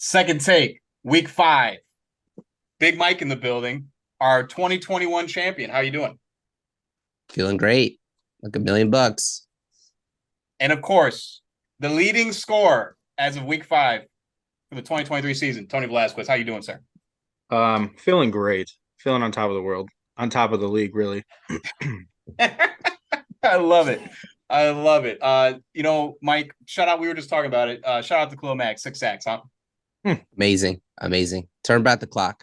Second take, week 5. Big Mike in the building. Our 2021 champion. How you doing? Feeling great. Like $1 million. And of course, the leading scorer as of week 5 for the 2023 season, Tony Velazquez. How you doing, sir? Feeling great. Feeling on top of the world. On top of the league, really. I love it. I love it. Mike, shout out. We were just talking about it. Shout out to Khalil Mack, 6 sacks, huh? Amazing. Amazing. Turn back the clock.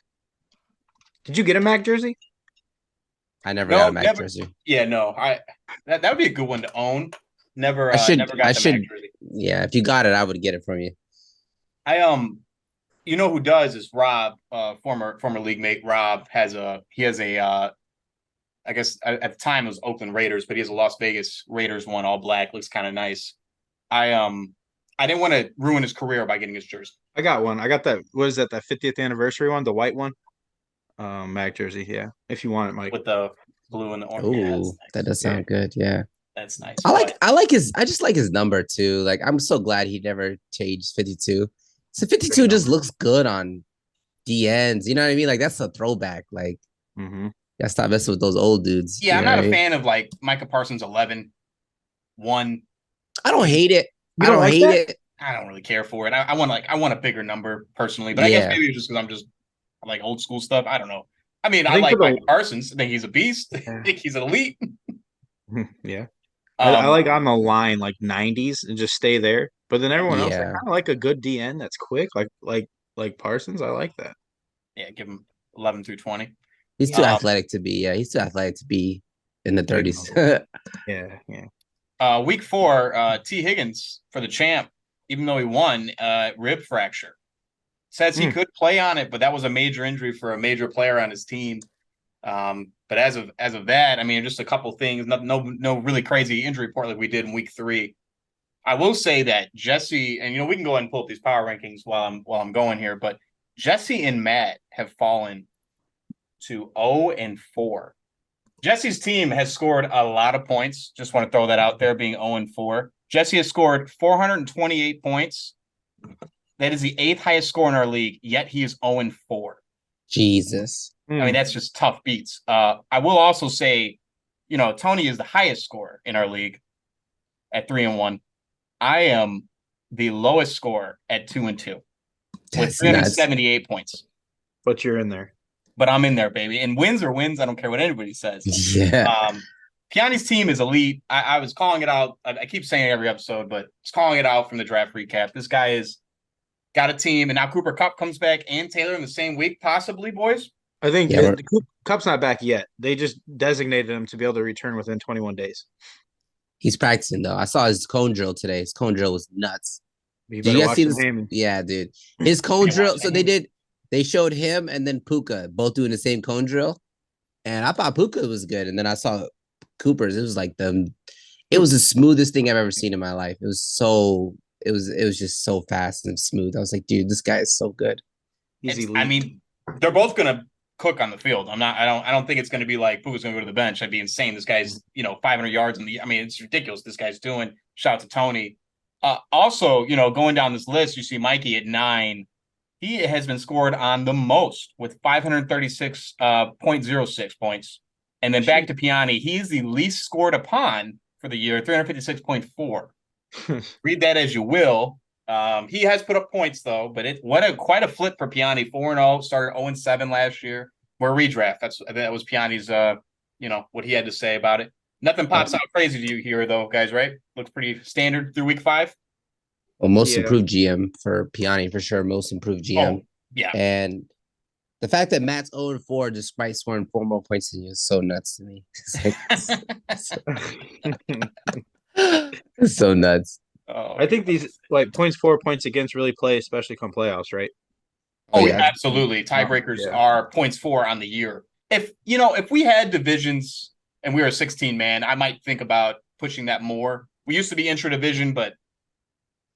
Did you get a Mac jersey? I never No, got a Mac never. jersey. Yeah, no. That would be a good one to own. Never I should. never got I the Mac should. jersey. Yeah, if you got it, I would get it from you. I You know who does is Rob, former league mate. Rob has a I guess at the time it was Oakland Raiders, but he has a Las Vegas Raiders one, all black, looks kind of nice. I didn't want to ruin his career by getting his jersey. I got one. I got that. What is that? That 50th anniversary one, the white one. Mac jersey. Yeah, if you want it, Mike. With the blue and the orange. Yeah, Oh, nice. that does Yeah, sound good. Yeah. That's nice. I just like his number too. Like I'm so glad he never changed 52. So 52 great just number. looks good on DNs. You know what I mean? Like that's a throwback. Like Mm-hmm. gotta stop messing with those old dudes. Yeah, You I'm know what not I a mean? fan of like Micah Parsons 11, 1, I don't 8. hate it. You I don't don't like hate that? it. I don't really care for it. I want a bigger number personally, but I guess Yeah. maybe it's just because I like old school stuff. I don't know. I mean, I I think for like the Micah Parsons. I think he's a beast. I yeah. think he's elite. Yeah. I Um, like on the line like 90s and just stay there. But then yeah, everyone else, I Yeah. kind of like a good DN that's quick, like Parsons. I like that. yeah, give him 11 through 20. He's too Yeah, Um, athletic to be. Yeah, he's too athletic to be in the big 30s. number. Yeah, yeah. Week 4, T. Higgins for the champ, even though he won, rib fracture. Says he Mm. could play on it, but that was a major injury for a major player on his team. But as of that, I mean, just a couple things, no really crazy injury report like we did in week 3. I will say that Jesse, and we can go ahead and pull up these power rankings while I'm going here, but Jesse and Matt have fallen to 0-4. Jesse's team has scored a lot of points. Just want to throw that out there, being 0-4. Jesse has scored 428 points. That is the 8th highest score in our league, yet he is 0-4. Jesus. I mean, Mm. that's just tough beats. I will also say, Tony is the highest scorer in our league at 3-1. I am the lowest scorer at 2-2 with That's nuts. 378 points. But you're in there. But I'm in there, baby. And wins are wins. I don't care what anybody says. Yeah. Piani's team is elite. I was calling it out. I keep saying it every episode, but it's calling it out from the draft recap. This guy is got a team, and now Cooper Kupp comes back and Taylor in the same week, possibly, boys. I think Yeah, the Cup's not back yet. They just designated him to be able to return within 21 days. he's practicing though. I saw his cone drill today. His cone drill was nuts. You Did better you guys watch see them this? hammy. Yeah, dude. His I cone didn't watch drill. So that game. they showed him and then Puka both doing the same cone drill. And I thought Puka was good. And then I saw Cooper's. It was the smoothest thing I've ever seen in my life. It was just so fast and smooth. I was like, dude, this guy is so good. He's I elite. mean, they're both gonna cook on the field. I don't think it's gonna be like Puka's gonna go to the bench. That'd be insane. This guy's 500 yards I mean, it's ridiculous. This guy's doing. Shout out to Tony. Also, going down this list, you see Mikey at 9. He has been scored on the most with 536.06 points. And then back to Piani, he's the least scored upon for the year, 356.4. Read that as you will. He has put up points though, but quite a flip for Piani. 4-0, started 0-7 last year. We're a redraft. That was Piani's what he had to say about it. Nothing pops out crazy to you here though, guys, right? Looks pretty standard through week 5. Well, most Yeah. improved GM for Piani for sure. Most improved GM. Oh, yeah. And the fact that Matt's 0-4 despite scoring 4 more points than you is so nuts to me. It's so nuts. Oh, I think these like points for, points against really play, especially come playoffs, right? Oh, Yeah. absolutely. Tiebreakers Yeah. are points for on the year. If we had divisions and we were a 16 man, I might think about pushing that more. We used to be intra division, but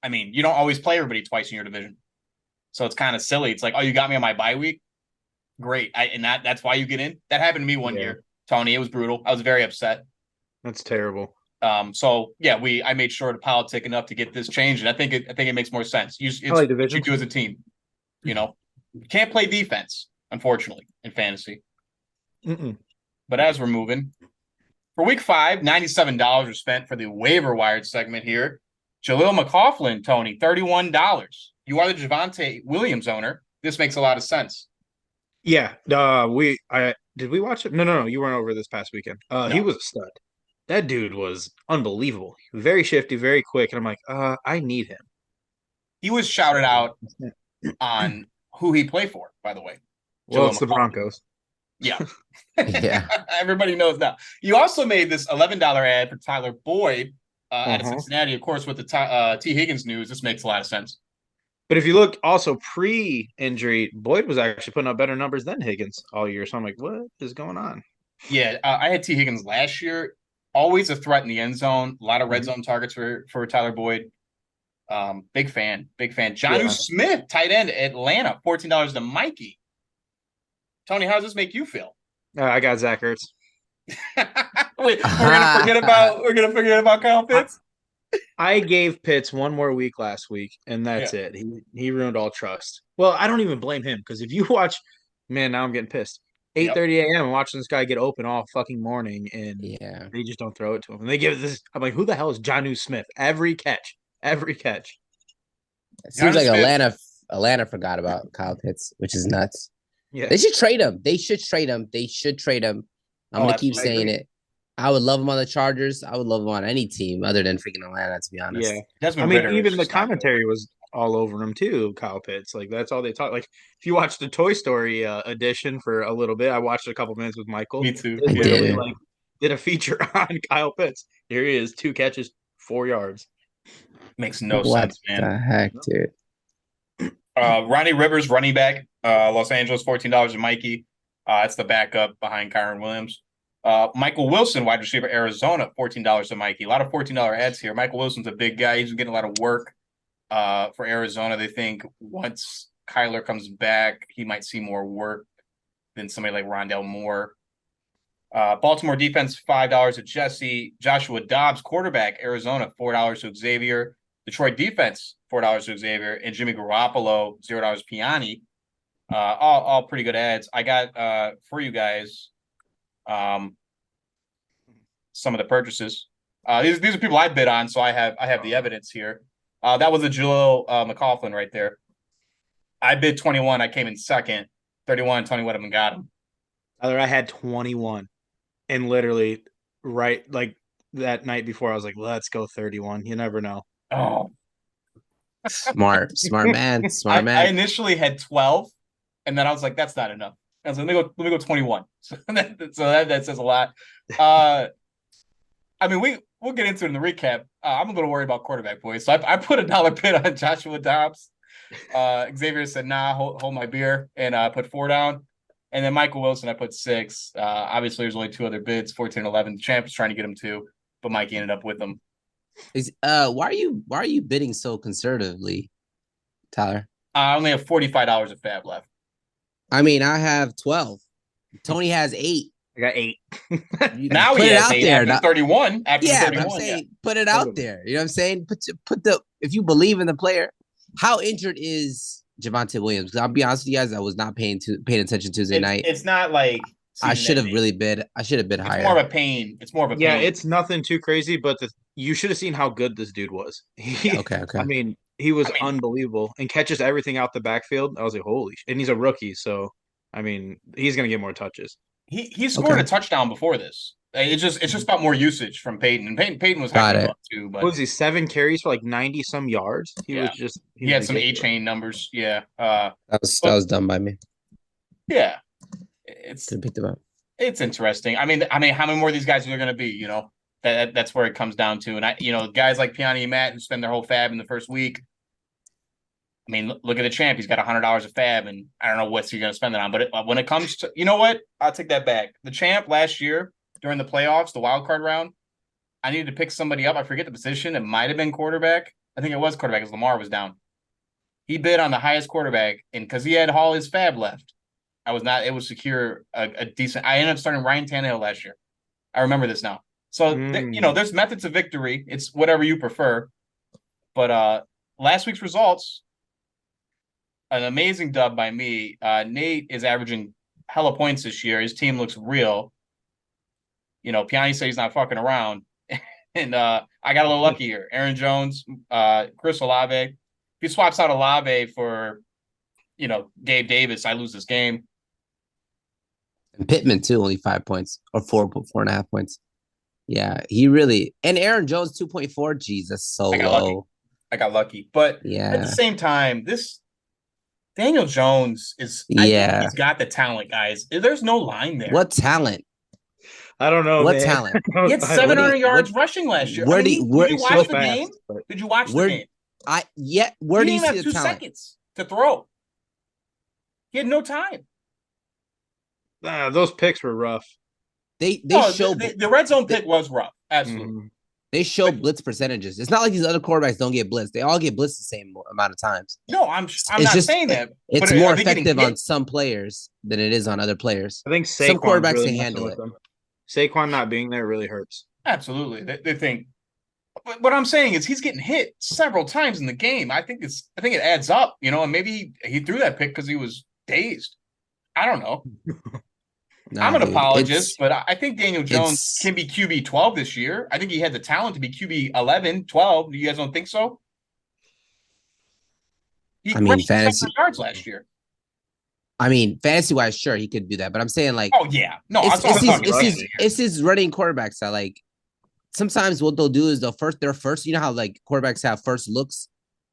I mean, you don't always play everybody twice in your division. So it's kind of silly. It's like, oh, you got me on my bye week. Great. That's why you get in. That happened to me one Yeah. year, Tony. It was brutal. I was very upset. That's terrible. So yeah, I made sure to politic enough to get this changed, and I think it makes more sense. I like You divisions. do as a team. You know, can't play defense, unfortunately, in fantasy. Mm-mm. But as we're moving, for week 5, $97 were spent for the waiver wired segment here. Jaleel McLaughlin, Tony, $31. You are the Javonte Williams owner. This makes a lot of sense. Yeah. Did we watch it? No. You weren't over this past weekend. He No. was a stud. That dude was unbelievable. Very shifty, very quick. And I'm like, I need him. He was shouted out on who he played for, by the way. Well, Jaleel it's the McLaughlin. Broncos. Yeah. Yeah. Everybody knows now. You also made this $11 ad for Tyler Boyd out of Cincinnati, of course, with the T. Higgins news. This makes a lot of sense. But if you look also pre-injury, Boyd was actually putting up better numbers than Higgins all year. So I'm like, what is going on? Yeah, I had T. Higgins last year. Always a threat in the end zone. A lot of red zone targets for Tyler Boyd. Big fan. Jonnu Smith, tight end, Atlanta, $14 to Mikey. Tony, how does this make you feel? I got Zach Ertz. We're gonna forget about Kyle Pitts. I gave Pitts one more week last week, and that's it. He ruined all trust. Well, I don't even blame him because if you watch, man, now I'm getting pissed. 8:30 a.m. I'm watching this guy get open all fucking morning, and they just don't throw it to him. And they give this. I'm like, who the hell is Jonnu Smith? Every catch. It seems like Atlanta forgot about Kyle Pitts, which is nuts. Yeah, they should trade him. I'm gonna keep saying it. I would love him on the Chargers. I would love him on any team other than freaking Atlanta, to be honest. Yeah, I mean, even the commentary was all over him too. Kyle Pitts, like that's all they talk. Like if you watch the Toy Story edition for a little bit, I watched a couple minutes with Michael. Me too. They literally did a feature on Kyle Pitts. Here he is, 2 catches, 4 yards. Makes no sense, man. What the heck, dude? Ronnie Rivers, running back, Los Angeles, $14 to Mikey. It's the backup behind Kyron Williams. Michael Wilson, wide receiver, Arizona, $14 to Mikey. A lot of $14 ads here. Michael Wilson's a big guy. He's getting a lot of work for Arizona. They think once Kyler comes back, he might see more work than somebody like Rondell Moore. Baltimore defense, $5 to Jesse. Joshua Dobbs, quarterback, Arizona, $4 to Xavier. Detroit defense, $4 to Xavier. And Jimmy Garoppolo, $0 Piani. All pretty good ads. I got for you guys some of the purchases. These are people I bid on, so I have the evidence here. That was a Jaleel McLaughlin right there. I bid 21. I came in second. 31. Tony went up and got him. I had 21, and literally right like that night before, I was like, "Let's go 31." You never know. Oh, smart man. I initially had 12, and then I was like, "That's not enough." I was like, let me go 21. So that says a lot. I mean, we'll get into it in the recap. I'm a little worried about quarterback boys. So I put $1 bid on Joshua Dobbs. Xavier said, nah, hold my beer, and put 4 down. And then Michael Wilson, I put 6. Obviously, there's only 2 other bids, 14 and 11. The champ was trying to get him 2, but Mikey ended up with them. Why are you bidding so conservatively, Tyler? I only have $45 of fab left. I mean, I have 12. Tony has 8. I got 8. Now he has 8 after 31. After 31, but I'm saying, put it out there. You know what I'm saying? If you believe in the player. How injured is Javonte Williams? Because I'll be honest with you guys, I was not paying attention Tuesday night. It's not like I should have really bid. I should have bid higher. It's more of a pain. Yeah, it's nothing too crazy, but you should have seen how good this dude was. Okay. I mean, he was unbelievable and catches everything out the backfield. I was like, holy shit. And he's a rookie, so I mean, he's gonna get more touches. He scored a touchdown before this. It's just about more usage from Peyton, and Peyton was hyping him up too. But what was he, 7 carries for like 90 some yards? He had some A-chain numbers. Yeah, that was done by me. Yeah, Could pick them up. It's interesting. I mean, how many more of these guys are there going to be? You know, that's where it comes down to. And guys like Piani and Matt who spend their whole fab in the first week. I mean, look at the champ. He's got $100 of fab, and I don't know what's he going to spend it on. But when it comes to, you know what? I'll take that back. The champ last year during the playoffs, the wild card round, I needed to pick somebody up. I forget the position. It might have been quarterback. I think it was quarterback because Lamar was down. He bid on the highest quarterback, and because he had all his fab left, I was not able to secure a decent. I ended up starting Ryan Tannehill last year. I remember this now. So there's methods of victory. It's whatever you prefer. But last week's results, an amazing dub by me. Nate is averaging hella points this year. His team looks real. Piani said he's not fucking around. And I got a little lucky here. Aaron Jones, Chris Olave. If he swaps out Olave for, Gabe Davis, I lose this game. And Pittman too, only 5 points or 4.5 points. Yeah, he really and Aaron Jones 2.4. Jesus, so low. I got lucky, but at the same time, this Daniel Jones is. I think he's got the talent, guys. There's no line there. What talent? I don't know. What man. talent? He had 700 yards rushing last year. Did you watch the game? Did you watch the game? Where do you see have the 2 talent? seconds to throw. He had no time. Those picks were rough. They show the red zone pick was rough. Absolutely. They show blitz percentages. It's not like these other quarterbacks don't get blitzed. They all get blitzed the same amount of times. No, I'm not saying that. It's more effective on some players than it is on other players. I think some quarterbacks really can handle it. Saquon not being there really hurts. Absolutely. They think. But what I'm saying is he's getting hit several times in the game. I think it adds up, and maybe he threw that pick because he was dazed. I don't know. No, I'm an apologist, but I think Daniel Jones can be QB 12 this year. I think he had the talent to be QB 11, 12. You guys don't think so? He fantasy yards last year. Fantasy-wise, sure, he could do that. But I'm saying, oh, yeah. No, it's his running quarterbacks that, sometimes what they'll do is their first, how, quarterbacks have first looks?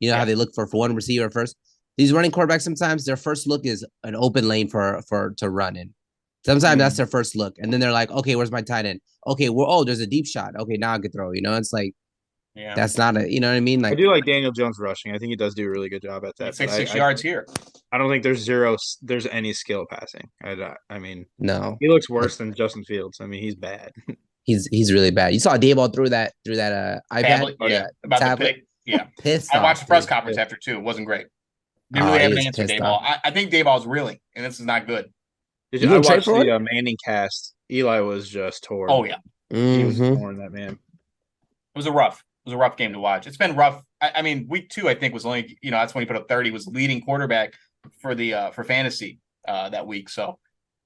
How they look for one receiver first? These running quarterbacks, sometimes their first look is an open lane to run in. Sometimes that's their first look. And then they're like, okay, where's my tight end? Okay, there's a deep shot. Okay, now I can throw. It's like, that's not you know what I mean? I do like Daniel Jones rushing. I think he does do a really good job at that. 6 yards here. I don't think there's any skill passing. No. He looks worse than Justin Fields. He's bad. He's really bad. You saw Dayball through that iPad about tablet. The pick. Yeah. Pissed I watched off, the press dude. conference after too. It wasn't great. Didn't really have an answer, Dayball. I think Dayball's reeling, and this is not good. I watched the Manning cast. Eli was just torn. Oh yeah, he was torn. That man. It was a rough game to watch. It's been rough. Week 2 I think was only that's when he put up 30. Was leading quarterback for fantasy that week. So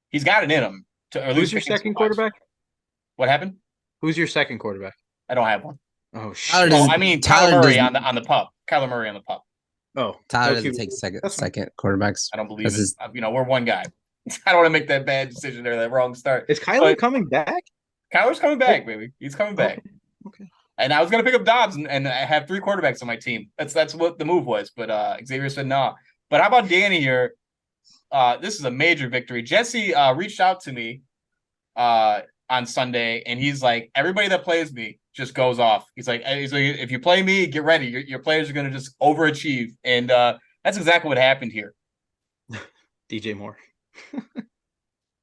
he's got it in him. Who's your second quarterback? What happened? Who's your second quarterback? I don't have one. Oh shit! Kyler Murray on the pup. Kyler Murray on the pup. Oh, Tyler doesn't take second quarterbacks. I don't believe it. We're one guy. I don't want to make that bad decision or that wrong start. Is Kyler coming back? Kyler's coming back, baby. He's coming back. Okay. And I was gonna pick up Dobbs and I have 3 quarterbacks on my team. That's what the move was. But Xavier said no. But how about Danny here? This is a major victory. Jesse reached out to me on Sunday, and he's like, everybody that plays me just goes off. He's like, if you play me, get ready. Your players are gonna just overachieve, and that's exactly what happened here. DJ Moore.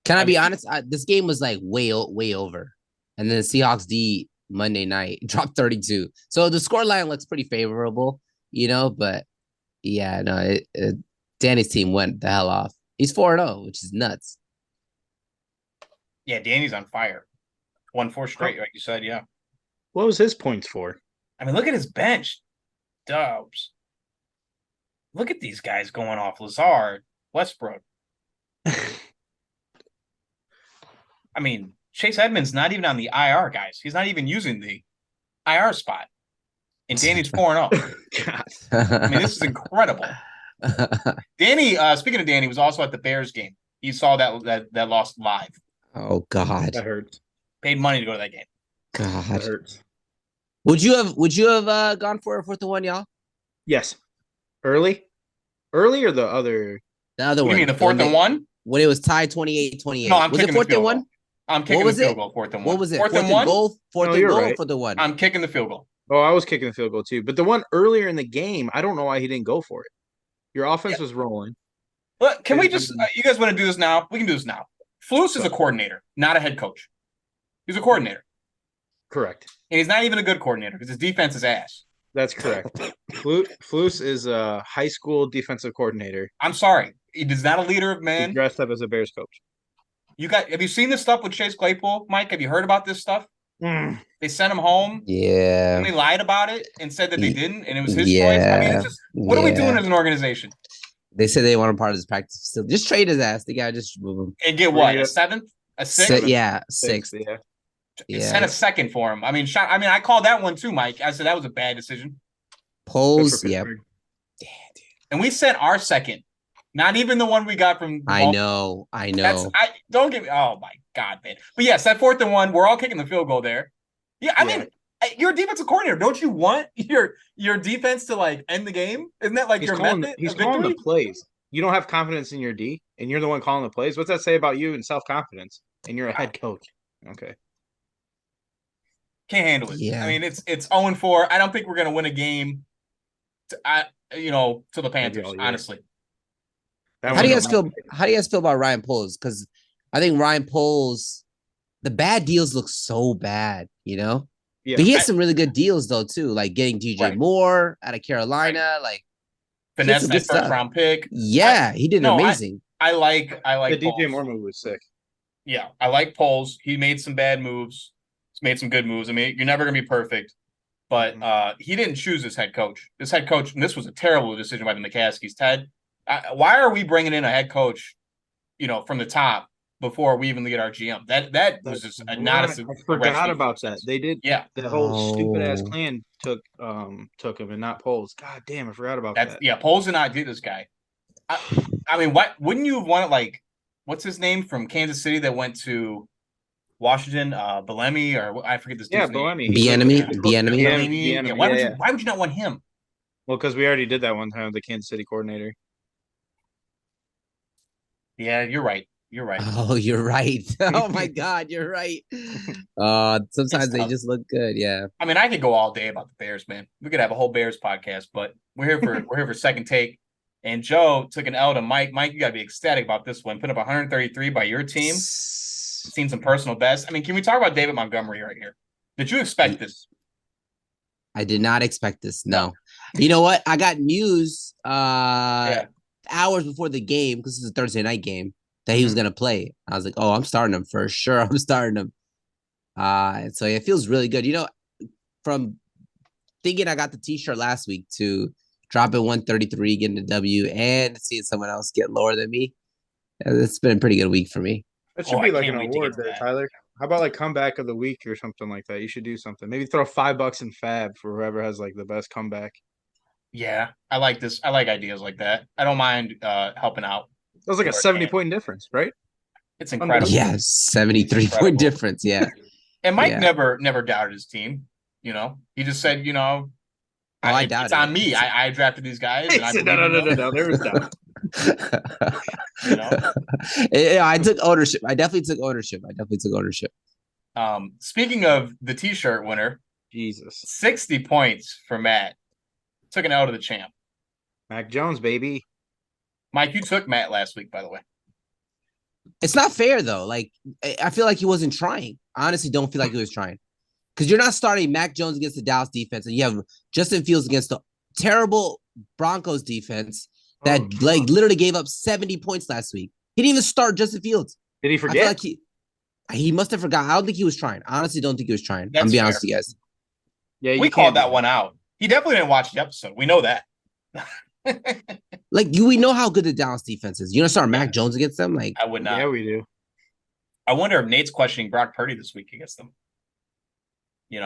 Can I be honest? This game was way over, and then the Seahawks D Monday night dropped 32. So the scoreline looks pretty favorable, But yeah, no, Danny's team went the hell off. He's 4-0, which is nuts. Yeah, Danny's on fire. Won 4 straight, like you said. Yeah. What was his points for? Look at his bench. Dubs. Look at these guys going off. Lazard, Westbrook. Chase Edmonds not even on the IR, guys. He's not even using the IR spot. And Danny's 4-0. God. This is incredible. Danny, speaking of Danny, was also at the Bears game. He saw that loss live. Oh God. That hurts. Paid money to go to that game. God. That hurts. Would you have gone for a 4th and 1, y'all? Yes. Early or the other? The other one. You mean the 4th and 1? When it was tied 28-28. No, I'm was kicking it 4th and 1? I'm kicking the field goal, 4th and 1. What was it? 4th and 1? Goal, 4th and goal, right. for the 1. I'm kicking the field goal. Oh, I was kicking the field goal too. But the one earlier in the game, I don't know why he didn't go for it. Your offense was rolling. But can we just you guys want to do this now? We can do this now. Flus is a coordinator, not a head coach. He's a coordinator. Correct. And he's not even a good coordinator because his defense is ass. That's correct. Flus is a high school defensive coordinator. I'm sorry. He is not a leader of men. He dressed up as a Bears coach. Have you seen this stuff with Chase Claypool, Mike? Have you heard about this stuff? They sent him home. Yeah. And they lied about it and said that they didn't, and it was his choice. It's just, what are we doing as an organization? They said they want a part of his practice facility. Just trade his ass. The guy just move him. And get what? A seventh? A sixth? Yeah, sixth. Yeah. Send a second for him. I mean, I called that one too, Mike. I said that was a bad decision. Poles, yeah. And we sent our second. Not even the one we got from. I know. Don't give me. Oh my God, man! But yes, that 4th and 1. We're all kicking the field goal there. Yeah, I mean, you're a defensive coordinator. Don't you want your defense to like end the game? Isn't that like your method? He's calling the plays. You don't have confidence in your D, and you're the one calling the plays. What's that say about you and self confidence? And you're a head coach. Okay. Can't handle it. Yeah. I mean, it's 0-4. I don't think we're gonna win a game. To the Panthers, honestly. How do you guys feel? How do you guys feel about Ryan Poles? Because I think Ryan Poles, the bad deals look so bad, Yeah. But he has some really good deals though too, like getting DJ Moore out of Carolina, like finesse that first round pick. Yeah, he did amazing. I like the Poles. DJ Moore move was sick. Yeah, I like Poles. He made some bad moves. He's made some good moves. I mean, you're never gonna be perfect. But he didn't choose his head coach. This head coach, and this was a terrible decision by the McCaskies. Ted, why are we bringing in a head coach, from the top before we even get our GM? That was just not a. I forgot about that. They did. Yeah, the whole stupid ass clan took him and not Poles. God damn, I forgot about that. Yeah, Poles did not do this guy. I mean, what wouldn't you have wanted? Like, what's his name from Kansas City that went to Washington, Bellamy, or I forget this dude's Bellamy. Bieniemy. Yeah, why would you not want him? Well, because we already did that one time with the Kansas City coordinator. Yeah, you're right. You're right. Oh, you're right. Oh my God, you're right. Sometimes they just look good. Yeah. I mean, I could go all day about the Bears, man. We could have a whole Bears podcast, but we're here for second take. And Joe took an L to Mike. Mike, you gotta be ecstatic about this one. Put up 133 by your team. Seen some personal best. I mean, can we talk about David Montgomery right here? Did you expect this? I did not expect this. No. You know what? I got news hours before the game, because it's a Thursday night game, that he was going to play. I was like, oh, I'm starting him for sure. I'm starting him. And so it feels really good. From thinking I got the t-shirt last week to dropping 133, getting a W, and seeing someone else get lower than me, it's been a pretty good week for me. That should be like an award there, Tyler. How about like comeback of the week or something like that? You should do something. Maybe throw $5 in Fab for whoever has like the best comeback. Yeah, I like this. I like ideas like that. I don't mind helping out. That was like a 70-point difference, right? It's incredible. Yeah, 73-point difference. Yeah. And Mike never doubted his team. He just said, I doubt it's on me. I drafted these guys. And no. There was doubt. I took ownership. I definitely took ownership. Speaking of the t-shirt winner, Jesus, 60 points for Matt. Took an L to the champ. Mac Jones, baby. Mike, you took Matt last week, by the way. It's not fair though. Like, I feel like he wasn't trying. I honestly don't feel like he was trying, because you're not starting Mac Jones against the Dallas defense, and you have Justin Fields against the terrible Broncos defense that literally gave up 70 points last week. He didn't even start Justin Fields. Did he forget? I feel like he must have forgot. I don't think he was trying. I honestly don't think he was trying. That's I'm being fair. honest with you guys. Yeah, we called that one out. He definitely didn't watch the episode. We know that. We know how good the Dallas defense is. You gonna start Mac Jones against them? Like, I would not. Yeah, we do. I wonder if Nate's questioning Brock Purdy this week against them. You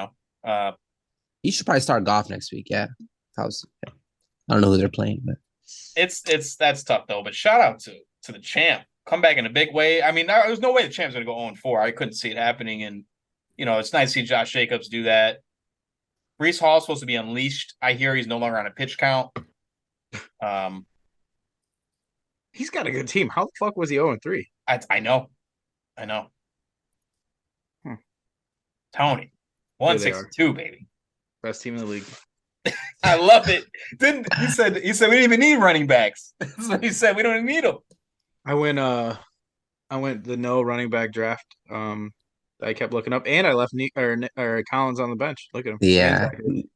should probably start Goff next week. Yeah. I don't know who they're playing, but that's tough though. But shout out to the champ. Come back in a big way. I mean, there's no way the champ's gonna go 0-4. I couldn't see it happening, and it's nice to see Josh Jacobs do that. Breece Hall's supposed to be unleashed. I hear he's no longer on a pitch count. He's got a good team. How the fuck was he 0-3? I know. Tony, 162, baby. Best team in the league. I love it. Then he said we didn't even need running backs. That's what he said. We don't even need them. I went the no running back draft. I kept looking up, and I left Collins on the bench. Look at him. Yeah.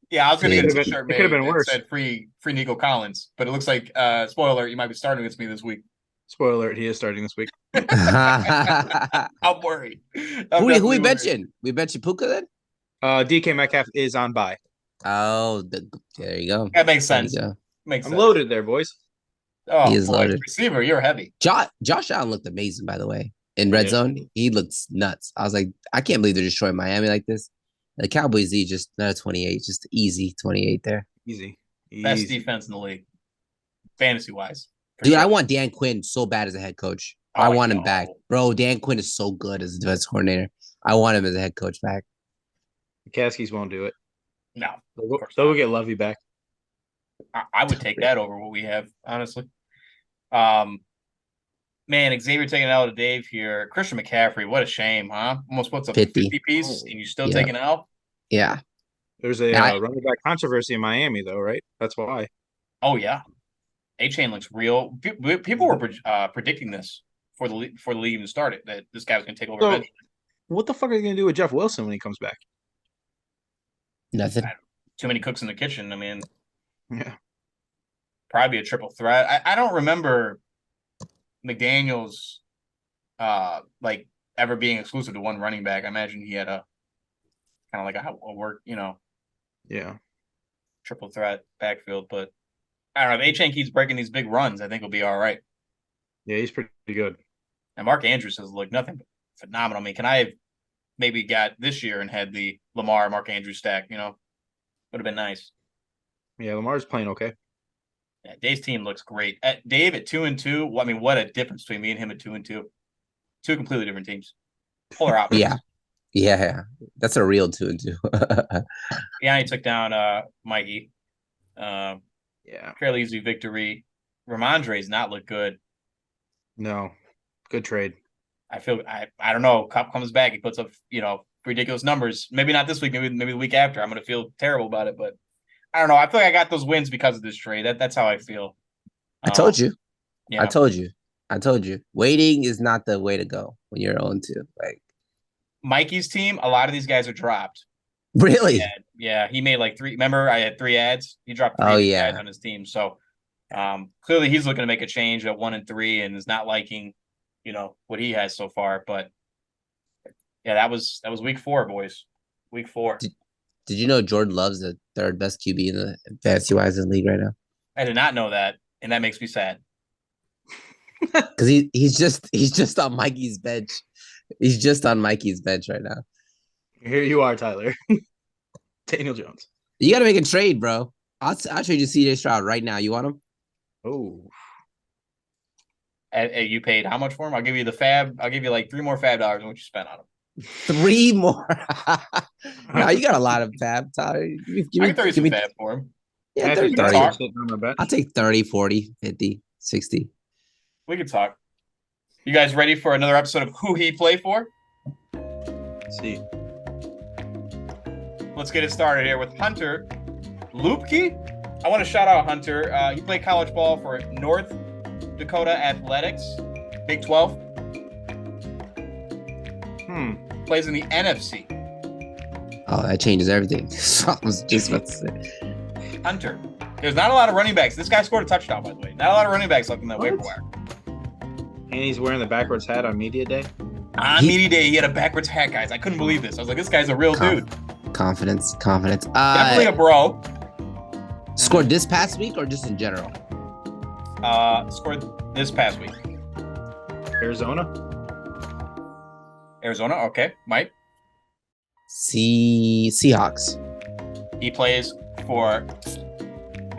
Yeah, I was gonna get a t-shirt made. It could have been worse. Said free Nico Collins, but it looks like spoiler alert, you might be starting against me this week. Spoiler alert, he is starting this week. I'm worried. Who we benching? We benching Puka then? DK Metcalf is on bye. Oh, there you go. That makes sense. Makes sense. I'm loaded there, boys. Oh, He is boy. loaded. Receiver, you're heavy. Josh Allen looked amazing, by the way. In red Yeah. zone, he looks nuts. I was like, I can't believe they're destroying Miami like this. The Cowboys, just another 28, just easy 28 there. Easy. Best defense in the league, fantasy wise. Dude, I want Dan Quinn so bad as a head coach. Oh, I want him know. back. Bro, Dan Quinn is so good as a defense coordinator. I want him as a head coach back. The Caskies won't do it. No, They'll get Lovey back. I would take that over what we have, honestly. Man, Xavier taking an L to Dave here. Christian McCaffrey, what a shame, huh? Almost puts up 50 piece, and you still taking an L? Yeah. There's a running back controversy in Miami, though, right? That's why. Oh, yeah. A-Chain looks real. People were predicting this before the league even started, that this guy was going to take over eventually. What the fuck are you going to do with Jeff Wilson when he comes back? Nothing. Too many cooks in the kitchen. I mean, yeah, probably a triple threat. I don't remember McDaniels like ever being exclusive to one running back. I imagine he had a kind of like a work, triple threat backfield. But I don't know. If A-Chain keeps breaking these big runs, I think he'll be all right. Yeah, he's pretty good. And Mark Andrews has looked nothing but phenomenal. I mean, can I have maybe got this year and had the Lamar Mark Andrews stack? Would have been nice. Yeah, Lamar's playing okay. Yeah, Dave's team looks great. Dave at 2-2. Well, I mean, what a difference between me and him at 2-2. Two completely different teams. Polar opposites. Yeah. That's a real 2-2. Yeah, he took down Mikey. Yeah. Fairly easy victory. Ramondre's not looked good. No. Good trade. I don't know. Cup comes back. He puts up, ridiculous numbers. Maybe not this week. Maybe the week after. I'm going to feel terrible about it. But I don't know. I feel like I got those wins because of this trade. That's how I feel. I told you. Yeah. I told you. Waiting is not the way to go when you're 0-2. Like Mikey's team, a lot of these guys are dropped. Really? Yeah. He made like 3. Remember, I had 3 ads. He dropped 3 ads on his team. So clearly he's looking to make a change at 1-3 and is not liking, what he has so far. But yeah, that was week 4, boys. Week 4. Did you know Jordan Love's the 3rd best QB in the fantasy wise in the league right now? I did not know that, and that makes me sad. Because he's just on Mikey's bench. He's just on Mikey's bench right now. Here you are, Tyler. Daniel Jones. You got to make a trade, bro. I'll trade you CJ Stroud right now. You want him? Oh. You paid how much for him? I'll give you the fab. I'll give you like 3 more fab dollars than what you spent on him. 3 more. No, you got a lot of fab, Tyler. I can throw you some fab for him. Yeah, 30. I'll take 30, 40, 50, 60. We can talk. You guys ready for another episode of Who He Play For? Let's see. Let's get it started here with Hunter Lupke. I want to shout out Hunter. He played college ball for North Dakota Athletics, Big 12. Plays in the NFC. Oh, that changes everything. So I was just about to say. Hunter. There's not a lot of running backs. This guy scored a touchdown, by the way. Not a lot of running backs left in that waiver wire. And he's wearing the backwards hat on media day. On media day, he had a backwards hat, guys. I couldn't believe this. I was like, this guy's a real dude. Confidence. Definitely a bro. Scored this past week or just in general? Scored this past week. Arizona, okay. Mike? Seahawks. He plays for,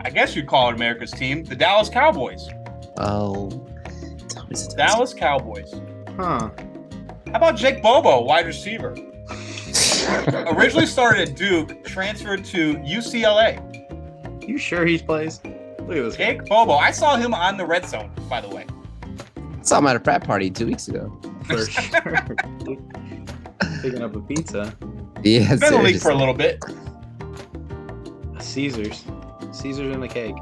I guess you'd call it America's team, the Dallas Cowboys. Oh. Dallas Cowboys. Huh. How about Jake Bobo, wide receiver? Originally started at Duke, transferred to UCLA. You sure he plays? Look at this Jake Bobo. I saw him on the red zone, by the way. Saw him at a frat party 2 weeks ago. For sure. Picking up a pizza. Yeah, been in the league for a little bit. Caesars in the cake.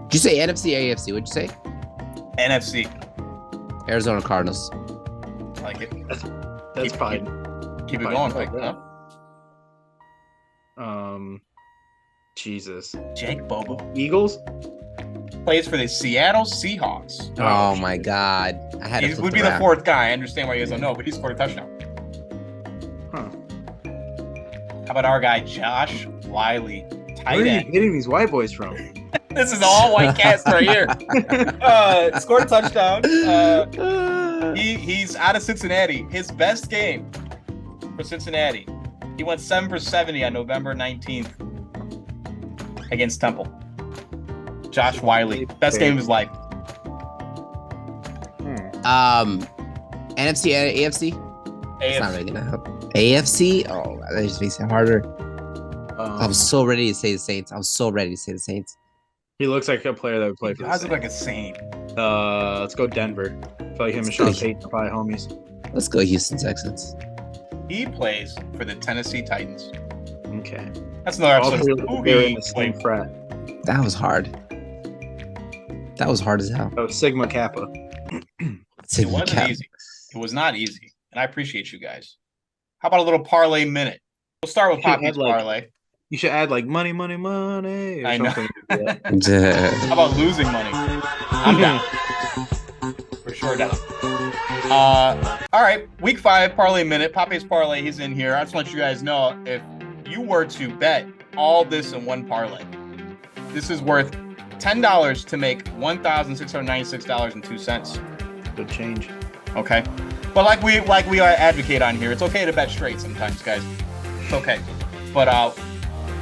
Did you say NFC, AFC? What'd you say? NFC. Arizona Cardinals. Like it. That's fine. Keep it going, Mike. Jesus. Jake Bobo. Eagles? Plays for the Seattle Seahawks. Oh my God. I had He would be the 4th guy. I understand why you guys don't know, but he scored a touchdown. Huh. How about our guy, Josh Wiley? Where are you getting these white boys from? This is all white cast right here. Scored a touchdown. He's out of Cincinnati. His best game for Cincinnati. He went 7 for 70 on November 19th against Temple. Josh Wiley. Best game of his life. NFC, AFC? It's not really gonna help. AFC? Oh, that just makes it harder. I was so ready to say the Saints. He looks like a player that would play for the He does Saints. look like a saint. Let's go Denver. I feel like him and Sean Payton are probably homies. Let's go Houston Texans. He plays for the Tennessee Titans. Okay. That's another All episode. three Who they're he in the same played. frat. That was hard. That was hard as hell. Oh, Sigma Kappa. It wasn't easy. It was not easy. And I appreciate you guys. How about a little parlay minute? We'll start with You should Poppy's add, like- parlay. You should add like money, money, money. Or I know. something like that. How about losing money? I'm down. For sure down. All right. Week 5 parlay minute. Poppy's parlay. He's in here. I just want you guys know if you were to bet all this in one parlay, this is worth $10 to make $1,696.02. Good change. Okay, but like we advocate on here, it's okay to bet straight sometimes, guys. It's okay. But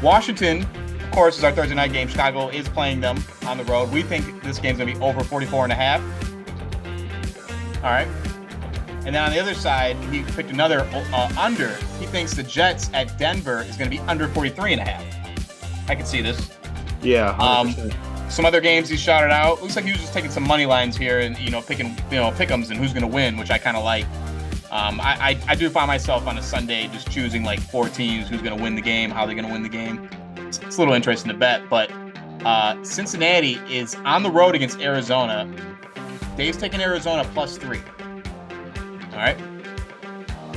Washington, of course, is our Thursday night game. Chicago is playing them on the road. We think this game's gonna be over 44.5. All right. And then on the other side, he picked another under. He thinks the Jets at Denver is gonna be under 43.5. I can see this. Yeah. 100%. Some other games he shouted out. Looks like he was just taking some money lines here and picking pick'ems and who's gonna win, which I kind of like. I do find myself on a Sunday just choosing like 4 teams, who's gonna win the game, how they're gonna win the game. It's a little interesting to bet, but Cincinnati is on the road against Arizona. Dave's taking Arizona +3. All right.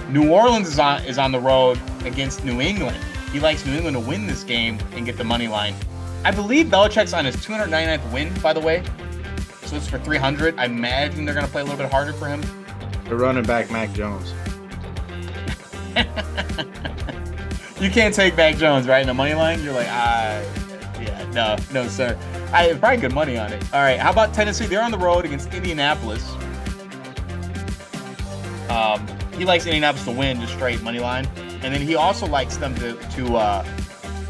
New Orleans is on the road against New England. He likes New England to win this game and get the money line. I believe Belichick's on his 299th win, by the way. So it's for 300. I imagine they're going to play a little bit harder for him. They're running back Mac Jones. You can't take Mac Jones, right? In the money line, you're like, yeah, no, sir. Probably good money on it. All right, how about Tennessee? They're on the road against Indianapolis. He likes Indianapolis to win, just straight money line, and then he also likes them to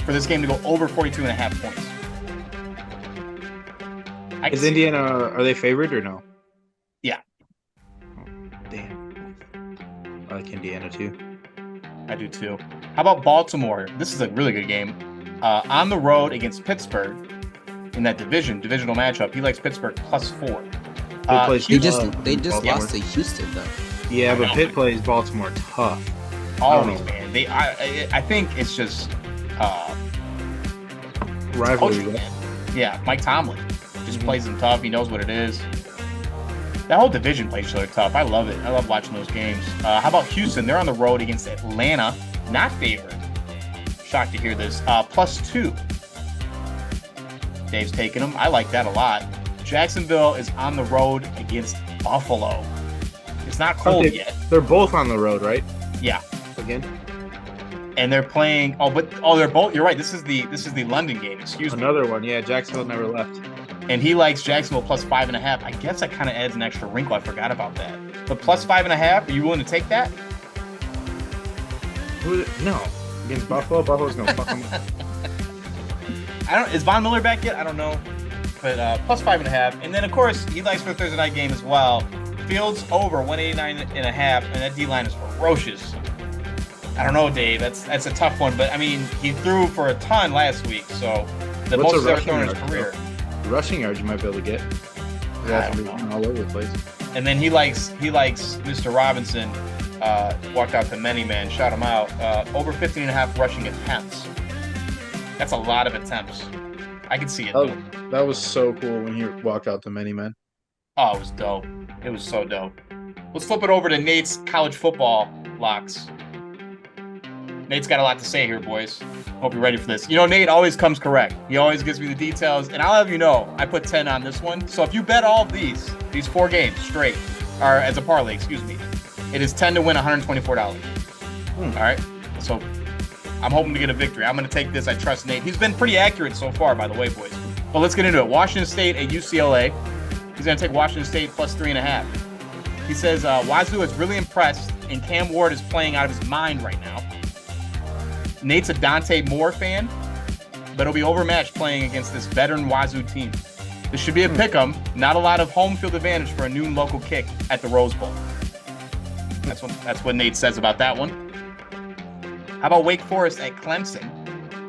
for this game to go over 42.5 points. Is Indiana? Are they favored or no? Yeah. Oh, damn. I like Indiana too. I do too. How about Baltimore? This is a really good game. On the road against Pittsburgh in that divisional matchup. He likes Pittsburgh +4. They just Baltimore. lost to Houston though. Yeah, but Pitt plays Baltimore tough. Always, man. I think it's just Rivalry. coaching, man. Yeah, Mike Tomlin just plays them tough. He knows what it is. That whole division plays each other tough. I love it. I love watching those games. How about Houston? They're on the road against Atlanta. Not favored. Shocked to hear this. +2. Dave's taking them. I like that a lot. Jacksonville is on the road against Buffalo. It's not cold yet. They're both on the road, right? Yeah. Again. And they're playing. They're both. You're right. This is the London game. Excuse me. Another one. Yeah, Jacksonville never left. And he likes Jacksonville +5.5. I guess that kind of adds an extra wrinkle. I forgot about that. But +5.5. Are you willing to take that? No. Against Buffalo, Buffalo's gonna fuck them up. Is Von Miller back yet? I don't know. But +5.5. And then of course he likes for the Thursday night game as well. Fields over 189.5, and that D line is ferocious. I don't know, Dave. That's a tough one, but I mean he threw for a ton last week, so the What's most he's a ever thrown in his rushing career. The rushing yards you might be able to get. I don't know. All over the place. And then he likes Mr. Robinson. Walked out to many men, shout him out. Over 15.5 rushing attempts. That's a lot of attempts. I can see it. Oh, that was so cool when he walked out to many men. Oh, it was dope. It was so dope. Let's flip it over to Nate's college football locks. Nate's got a lot to say here, boys. Hope you're ready for this. You know, Nate always comes correct. He always gives me the details, and I'll have you know, I put 10 on this one. So if you bet all of these 4 games straight, or as a parlay, excuse me, it is 10 to win $124. All right? So I'm hoping to get a victory. I'm going to take this. I trust Nate. He's been pretty accurate so far, by the way, boys. Well, let's get into it. Washington State at UCLA. He's going to take Washington State plus 3.5. He says Wazoo is really impressed, and Cam Ward is playing out of his mind right now. Nate's a Dante Moore fan, but he'll be overmatched playing against this veteran Wazoo team. This should be a pick'em. Not a lot of home field advantage for a noon local kick at the Rose Bowl. That's what Nate says about that one. How about Wake Forest at Clemson?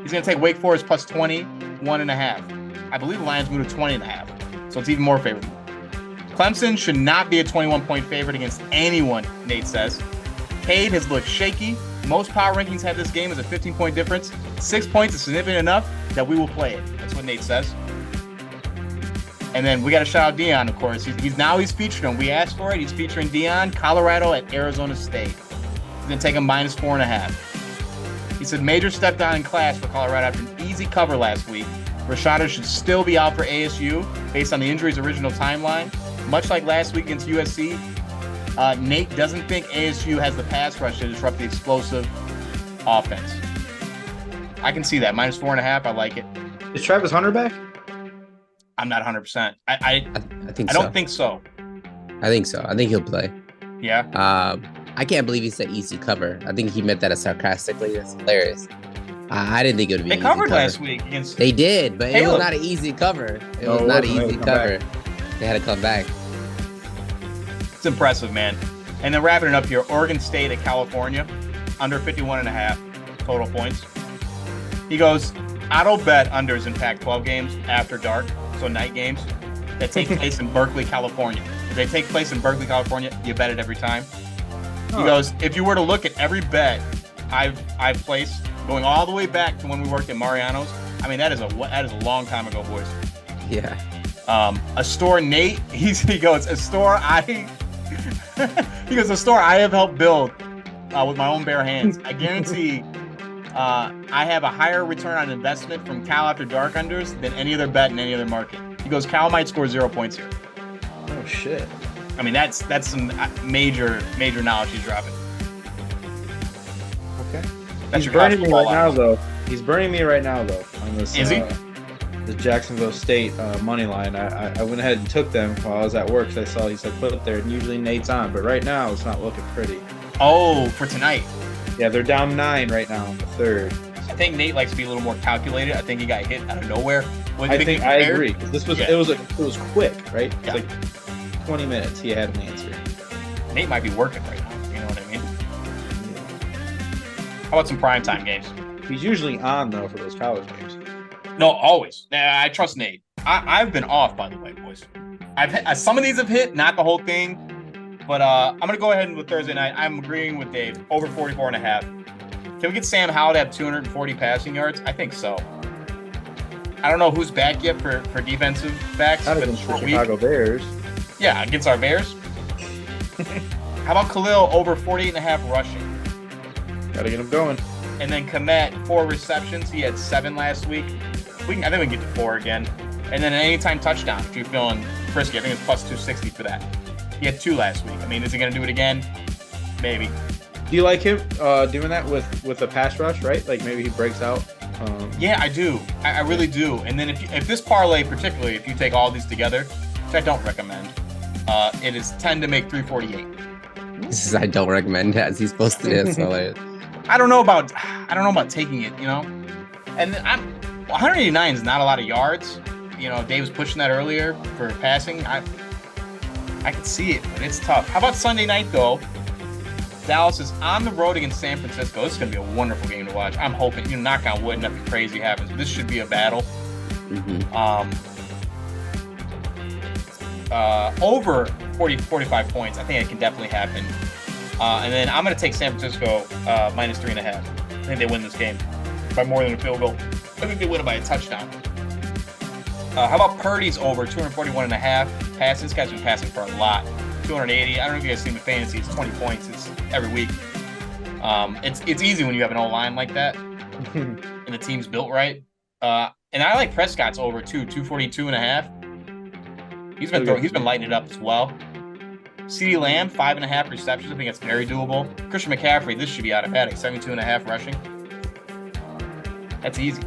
He's going to take Wake Forest plus 21.5. I believe the Lions moved to 20.5, so it's even more favorable. Clemson should not be a 21-point favorite against anyone, Nate says. Cade has looked shaky. Most power rankings have this game as a 15-point difference. 6 points is significant enough that we will play it. That's what Nate says. And then we got to shout out Dion, of course. He's featuring him. We asked for it. He's featuring Dion, Colorado at Arizona State. He's going to take him minus 4.5. He said major step down in class for Colorado after an easy cover last week. Rashada should still be out for ASU based on the injury's original timeline. Much like last week against USC, Nate doesn't think ASU has the pass rush to disrupt the explosive offense. I can see that. Minus 4.5. I like it. Is Travis Hunter back? I'm not 100%. I think I don't think so. I think so. I think he'll play. Yeah. I can't believe he said easy cover. I think he meant that as sarcastically. That's hilarious. I didn't think it would be. They covered last week against. They did, but Caleb. it was not an easy cover. It was not an easy cover. They had to come back. It's impressive, man. And then wrapping it up here, Oregon State at California, under 51.5 total points. He goes, auto bet unders in Pac-12 games after dark, so night games, that take place in Berkeley, California. If they take place in Berkeley, California, you bet it every time. He goes, if you were to look at every bet I've placed, going all the way back to when we worked at Mariano's, I mean, that is a long time ago, boys. Yeah. A store Nate, he goes, a store I have helped build with my own bare hands. I guarantee I have a higher return on investment from Cal after dark unders than any other bet in any other market. He goes, Cal might score 0 points here. Oh shit. I mean, that's some major knowledge he's dropping. Okay. That's He's your burning me right college now, football though. He's burning me right now, though. On this, Is he? The Jacksonville State money line. I went ahead and took them while I was at work. So I saw he said put it there, and usually Nate's on, but right now it's not looking pretty. Oh, for tonight. Yeah, they're down 9 right now in the third. I think Nate likes to be a little more calculated. I think he got hit out of nowhere. I agree. This was Yeah. it was quick, right? It's Yeah. like 20 minutes. He had an answer. Nate might be working right now. You know what I mean? How about some primetime games? He's usually on though for those college games. No, always. I trust Nate. I've been off, by the way, boys. I've hit, some of these have hit, not the whole thing. But I'm going to go ahead and with Thursday night. I'm agreeing with Dave. Over 44.5. Can we get Sam Howell to have 240 passing yards? I think so. I don't know who's back yet for defensive backs. Not But against the short week. Chicago Bears. Yeah, against our Bears. How about Khalil over 48.5 rushing? Gotta get him going. And then Komet, 4 receptions. He had 7 last week. I think we can get to 4 again. And then an anytime touchdown if you're feeling frisky. I think it's plus 260 for that. He had 2 last week. I mean, is he going to do it again? Maybe. Do you like him doing that with a pass rush, right? Like maybe he breaks out. Yeah, I do. I really do. And then if this parlay, particularly if you take all these together, which I don't recommend, it is 10 to make 348. This is I don't recommend it, as he's posted it. So I don't know about taking it, you know. And 189 is not a lot of yards. You know, Dave was pushing that earlier for passing. I could see it, but it's tough. How about Sunday night though? Dallas is on the road against San Francisco. This is going to be a wonderful game to watch. I'm hoping, knock on wood, nothing crazy happens. But this should be a battle. Over 45 points. I think it can definitely happen. And then I'm going to take San Francisco minus 3.5. I think they win this game by more than a field goal. I think they win it by a touchdown. How about Purdy's over 241.5 passes? This guy's been passing for a lot. 280. I don't know if you guys seen the fantasy. It's 20 points. It's every week. It's easy when you have an O-line like that and the team's built right. And I like Prescott's over too, 242.5. He's been lighting it up as well. CeeDee Lamb, 5.5 receptions. I think that's very doable. Christian McCaffrey, this should be automatic, 72.5 rushing. That's easy.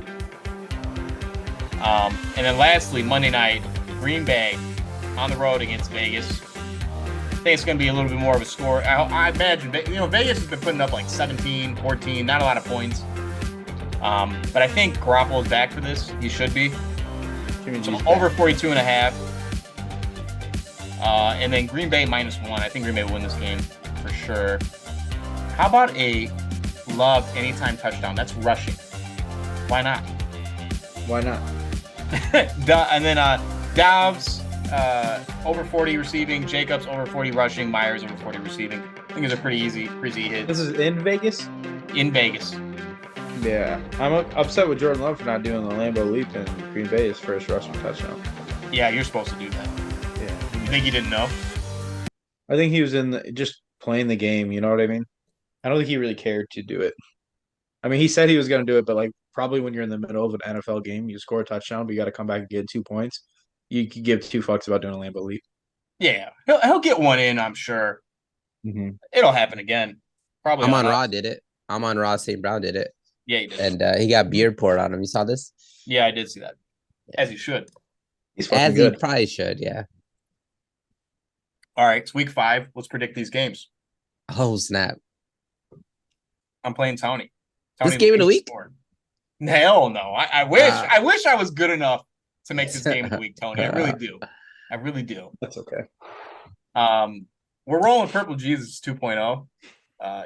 And then lastly, Monday night, Green Bay on the road against Vegas. I think it's going to be a little bit more of a score. I imagine, Vegas has been putting up like 17, 14, not a lot of points. But I think Garoppolo's back for this. He should be. So over 42.5. And then Green Bay -1. I think Green Bay will win this game for sure. How about a Love anytime touchdown? That's rushing. Why not? Why not? And then Dobbs over 40 receiving, Jacobs over 40 rushing, Myers over 40 receiving. I think it's a pretty easy hit. This is in Vegas? In Vegas. Yeah. I'm upset with Jordan Love for not doing the Lambeau Leap in Green Bay's first rushing touchdown. Yeah, you're supposed to do that. Yeah. You think he didn't know? I think he was just playing the game, you know what I mean? I don't think he really cared to do it. I mean, he said he was going to do it, but like probably when you're in the middle of an NFL game, you score a touchdown, but you got to come back and get 2 points. You could give 2 fucks about doing a Lambeau Leap. Yeah, he'll get one in, I'm sure. Mm-hmm. It'll happen again. Probably. Amon Ra did it. Amon Ra St. Brown did it. Yeah, he did. And he got beard poured on him. You saw this? Yeah, I did see that. As he should. He's fucking As good. he probably should, yeah. All right, it's week 5. Let's predict these games. Oh, snap. I'm playing Tony. This game in a week? Hell no. I wish I was good enough to make this game of the week, Tony. I really do. I really do. That's okay. We're rolling Purple Jesus 2.0.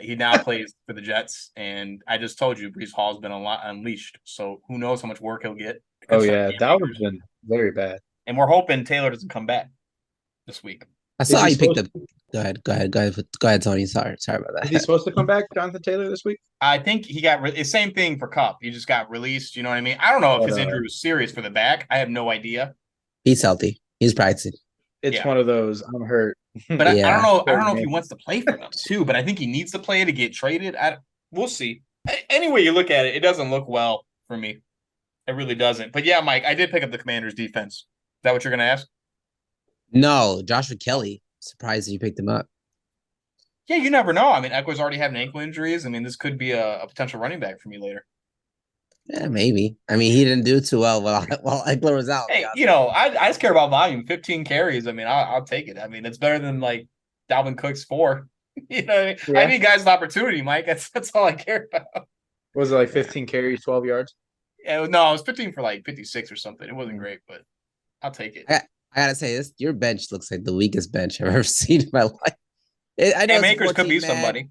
He now plays for the Jets, and I just told you Breece Hall's been unleashed. So who knows how much work he'll get. Oh yeah, that would have been very bad. And we're hoping Taylor doesn't come back this week. I saw you picked up. Go ahead, Tony. Sorry about that. Is he supposed to come back, Jonathan Taylor, this week? I think he got the same thing for Cup. He just got released. You know what I mean? I don't know if his injury was serious for the back. I have no idea. He's healthy. He's practicing. It's one of those. I'm hurt. But I don't know. I don't know if he wants to play for them too. But I think he needs to play to get traded. We'll see. Any way you look at it, it doesn't look well for me. It really doesn't. But yeah, Mike, I did pick up the Commanders' defense. Is that what you're going to ask? No, Joshua Kelly. Surprised you picked him up. Yeah, you never know. I mean, Eckler's already having ankle injuries. I mean, this could be a potential running back for me later. Yeah, maybe. I mean, he didn't do too well while Eckler was out. Hey, I just care about volume. 15 carries. I mean, I'll take it. I mean, it's better than like Dalvin Cook's 4. You know what I mean? Yeah. I need guys an opportunity, Mike. That's all I care about. Was it like 15 carries, 12 yards? Yeah, no, it was 15 for like 56 or something. It wasn't great, but I'll take it. I gotta say this: your bench looks like the weakest bench I've ever seen in my life. I know Akers could be somebody.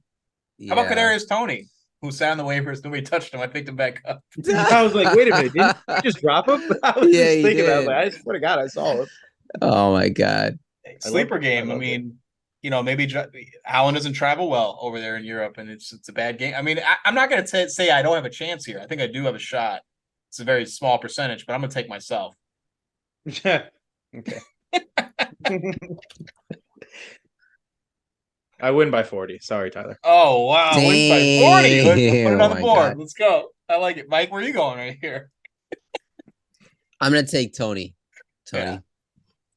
Yeah. How about Kadarius Toney, who sat on the waivers? Nobody touched him. I picked him back up. I was like, wait a minute, did you just drop him? I was just thinking about that. I swear to God, I saw him. Oh my God! Sleeper game. I mean, maybe Allen doesn't travel well over there in Europe, and it's a bad game. I mean, I'm not going to say I don't have a chance here. I think I do have a shot. It's a very small percentage, but I'm going to take myself. Okay. I win by 40. Sorry, Tyler. Oh, wow. Win by 40. Let's put it on the board. God. Let's go. I like it. Mike, where are you going right here? I'm going to take Tony. Yeah.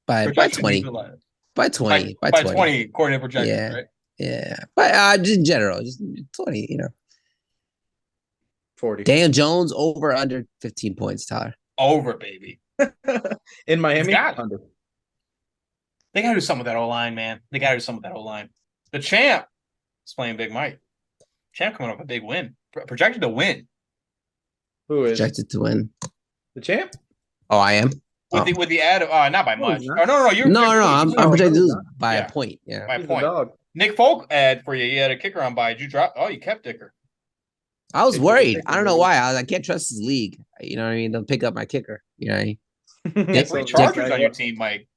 By 20. By 20. By 20, according to projections, right? Yeah. But just in general, just 20, 40. Daniel Jones over under 15 points, Tyler. Over, baby. In Miami? Under. They got to do something with that O-line, man. They got to do something with that O-line. The champ is playing Big Mike. Champ coming up a big win. Projected to win. Who is? Projected to win. The champ? Oh, I am. With the ad, not by much. Oh, no. I'm projected to lose by a point. Yeah. By a point. Nick Folk ad for you. You had a kicker on by. Did you drop? Oh, you kept Dicker. I was worried. I don't know why. I can't trust his league. You know what I mean? They'll pick up my kicker. You know what I mean? Yeah, 3 Chargers on your team, Mike.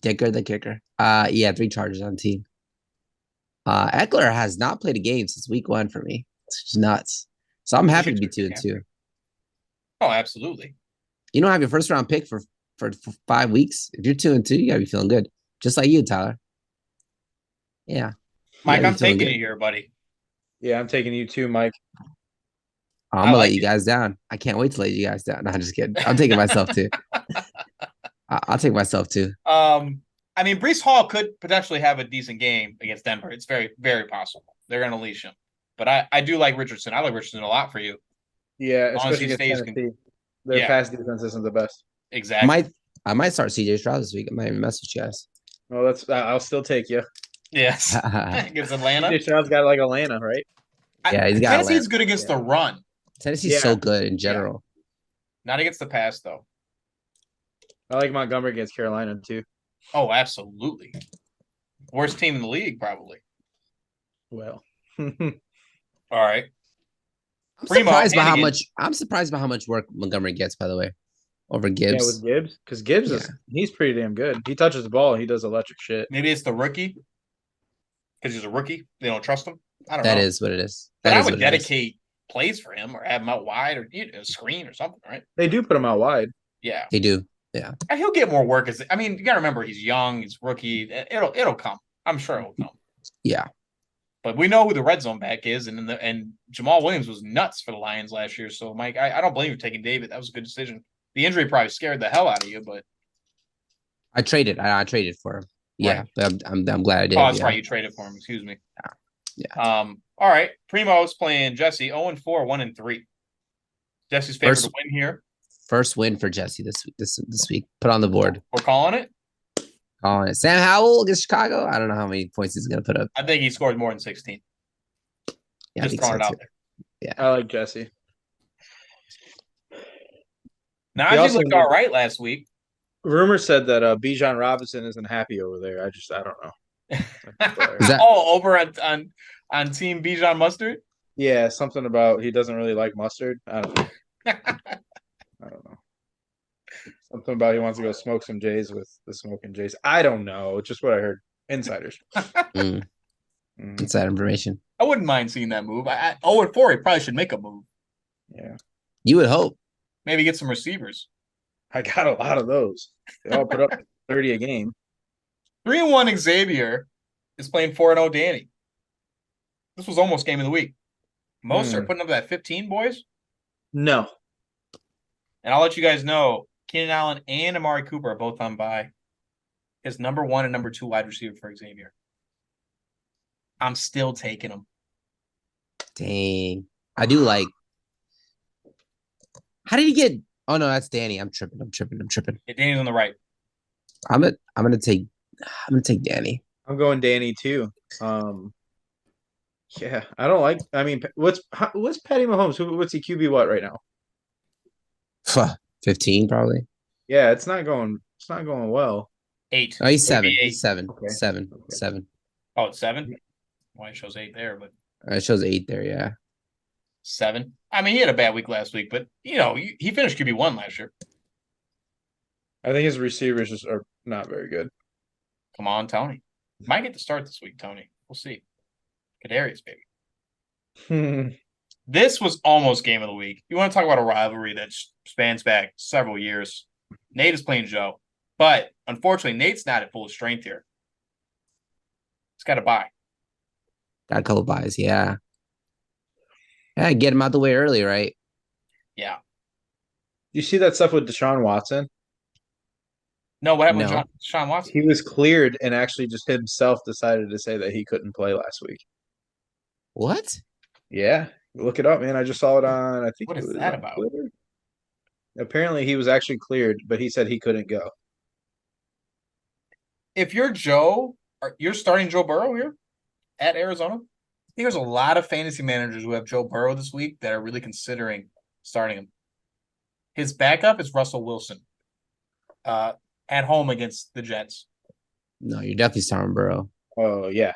Dicker, the kicker. 3 Chargers on team. Eckler has not played a game since week 1 for me. It's just nuts. So I'm happy to be 2-2. Oh, absolutely. You don't have your first round pick for 5 weeks. If you're 2-2, you gotta be feeling good. Just like you, Tyler. Yeah. Mike, I'm taking you here, buddy. Yeah, I'm taking you too, Mike. I'm gonna let you guys down. I can't wait to let you guys down. No, I'm just kidding. I'm taking myself too. I'll take myself too. I mean, Breece Hall could potentially have a decent game against Denver. It's very, very possible. They're going to unleash him. But I do like Richardson. I like Richardson a lot for you. Yeah, especially against Tennessee. Their Yeah. pass defense isn't the best. Exactly. I might start CJ Stroud this week. I might even mess with you guys. Well, I'll still take you. Yes. Yeah, Against Atlanta. CJ Stroud's got like Atlanta, right? he's got Tennessee's Atlanta. good against Yeah. the run. Tennessee's Yeah. so good in general. Not against the pass, though. I like Montgomery against Carolina too. Oh, absolutely. Worst team in the league, probably. Well, All right. I'm Primo, surprised by how Hannigan. much. I'm surprised by how much work Montgomery gets. By the way, over yeah, Gibbs. with Gibbs, because Gibbs is he's pretty damn good. He touches the ball, he does electric shit. Maybe it's the rookie. Because he's a rookie. They don't trust him. I don't That know. is what it is. But That I is would what it is. dedicate plays for him or have him out wide or a screen or something, right? They do put him out wide. Yeah. They do. And he'll get more work. You got to remember, he's young. He's rookie. It'll come. I'm sure it'll come. Yeah. But we know who the red zone back is, and Jamal Williams was nuts for the Lions last year. So, Mike, I don't blame you for taking David. That was a good decision. The injury probably scared the hell out of you, but I traded. I traded for him. Yeah, Right. but I'm glad I did. oh, that's yeah. right. You traded for him. Excuse me. Yeah. All right. Primo's playing Jesse 0-4, 1-3. Jesse's favored to win here. First win for Jesse this week. Put on the board. We're calling it. Calling it. Sam Howell against Chicago. I don't know how many points he's gonna put up. I think he scored more than 16. Yeah, I Just think throwing it so out too. there. I like Jesse. Najee also- looked all right last week. Rumor said that Bijan Robinson isn't happy over there. I don't know. Is that- over on Team Bijan Mustard? Yeah, something about he doesn't really like mustard. I don't know. I don't know. Something about he wants to go smoke some J's with the smoking J's. I don't know. It's just what I heard. Insiders. Mm, inside information. I wouldn't mind seeing that move. 0-4, he probably should make a move. Yeah. You would hope. Maybe get some receivers. I got a lot of those. They all put up 30 a game. 3-1 Xavier is playing 4-0 Danny. This was almost game of the week. Most are putting up that 15, boys. No. And I'll let you guys know, Keenan Allen and Amari Cooper are both on bye. His number 1 and number 2 wide receiver for Xavier. I'm still taking him. Dang. I do like. How did he get? Oh no, that's Danny. I'm tripping. Yeah, Danny's on the right. I'm gonna take Danny. I'm going Danny too. Yeah, I don't like. I mean, what's Patty Mahomes? What's he QB what right now? 15 probably. Yeah, it's not going well. 8. Oh, he's 7. Maybe 8. He's 7. Okay. 7. Okay. 7. Oh, it's 7? Well, it shows 8 there, but It shows 8 there. Yeah. 7. I mean, he had a bad week last week, but he finished QB1 last year. I think his receivers just are not very good. Come on, Tony. Might get to start this week, Tony. We'll see. Kadarius, baby. This was almost game of the week. You want to talk about a rivalry that spans back several years. Nate is playing Joe, but unfortunately, Nate's not at full strength here. He's got to buy. Got a couple buys. Yeah. Yeah, get him out the way early, right? Yeah. You see that stuff with Deshaun Watson? No, what happened No. with Sean Watson? He was cleared and actually just himself decided to say that he couldn't play last week. What? Yeah, look it up, man. I just saw it on. I think What it is was that on about? Twitter. Apparently, he was actually cleared, but he said he couldn't go. If you're Joe, you're starting Joe Burrow here at Arizona. I think there's a lot of fantasy managers who have Joe Burrow this week that are really considering starting him. His backup is Russell Wilson at home against the Jets. No, you're definitely starting Burrow. Oh yeah,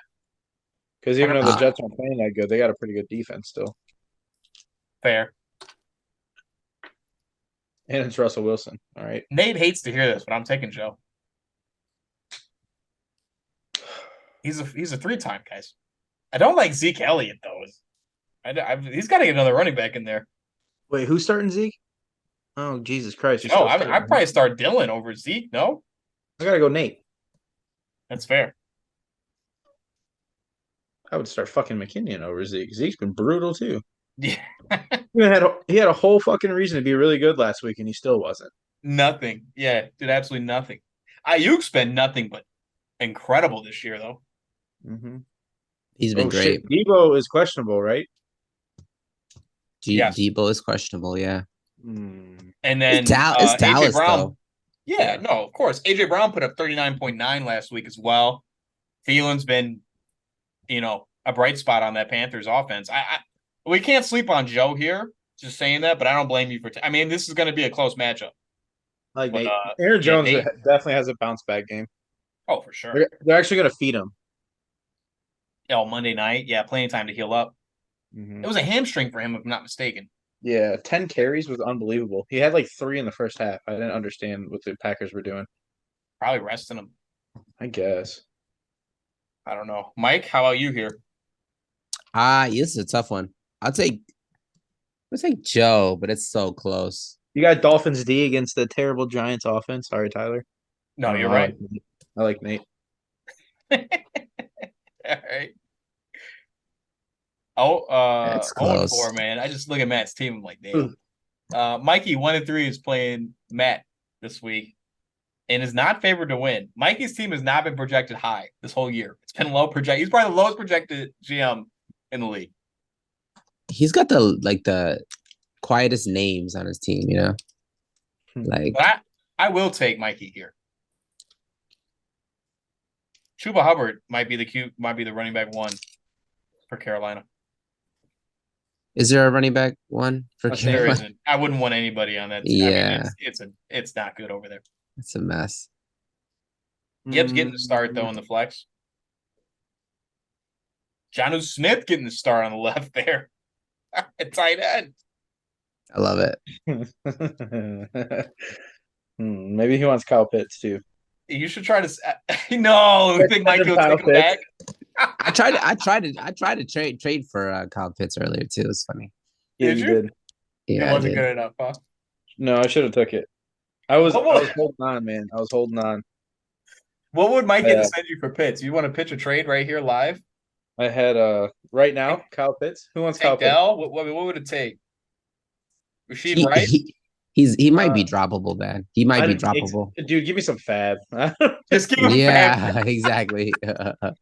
because even though the 100%. Jets aren't playing that good, they got a pretty good defense still, Fair. and it's Russell Wilson. All right, Nate hates to hear this, but I'm taking Joe. He's a 3-time, guys. I don't like Zeke Elliott though. He's got to get another running back in there. wait, who's starting Zeke? Oh Jesus Christ! No, I'd probably start Dylan over Zeke. No, I gotta go Nate. that's fair. I would start fucking McKinnon over Zeke. Zeke's been brutal too. Yeah, He had a whole fucking reason to be really good last week, and he still wasn't. nothing. Yeah, did absolutely nothing. Ayuk's been nothing but incredible this year, though. Mm-hmm. He's been great. Shit. Debo is questionable, right? Yes. Debo is questionable. Yeah. And then It's AJ Dallas Brown. though. Yeah, no, of course. AJ Brown put up 39.9 last week as well. Thielen's been, a bright spot on that Panthers offense. We can't sleep on Joe here. Just saying that, but I don't blame you for. I mean, this is going to be a close matchup. Like But Nate. Aaron Jones Nate, definitely has a bounce back game. oh, for sure. They're actually going to feed him. Oh, Monday night, yeah, plenty of time to heal up. Mm-hmm. It was a hamstring for him, if I'm not mistaken. Yeah, 10 carries was unbelievable. He had like 3 in the first half. I didn't understand what the Packers were doing. Probably resting him. I guess. I don't know. Mike, how about you here? This is a tough one. I'll take Joe, but it's so close. You got Dolphins D against the terrible Giants offense. Sorry, Tyler. No, you're right. I like Nate. All right. Oh, That's 0-4, close. man. I just look at Matt's team. I'm like, damn. Mikey 1-3 is playing Matt this week and is not favored to win. Mikey's team has not been projected high this whole year. It's been low projected. He's probably the lowest projected GM in the league. He's got the quietest names on his team, Like, But I will take Mikey here. Chuba Hubbard might be the running back 1 for Carolina. is there a running back 1 for There Carolina? isn't. I wouldn't want anybody on that. Yeah. I mean, it's not good over there. It's a mess. Gibbs getting the start though in the flex. Jonnu Smith getting the start on the left there. At tight end. I love it. Maybe he wants Kyle Pitts too. You should try to. No, I think Mike will take him back. I tried to trade for Kyle Pitts earlier too. It's funny. Yeah, Did you you? did. Yeah, It I wasn't did. good enough, huh? No, I should have took it. I was What was- holding on, man. I was holding on. What would Mike get Yeah. to send you for Pitts? You want to pitch a trade right here live? I had right now Kyle Pitts. Who wants Kyle Take Pitts? Dell? What would it take? Rashid He, Wright? he might be droppable, man. He might be droppable. Dude, give me some fab. Just give him Yeah, exactly.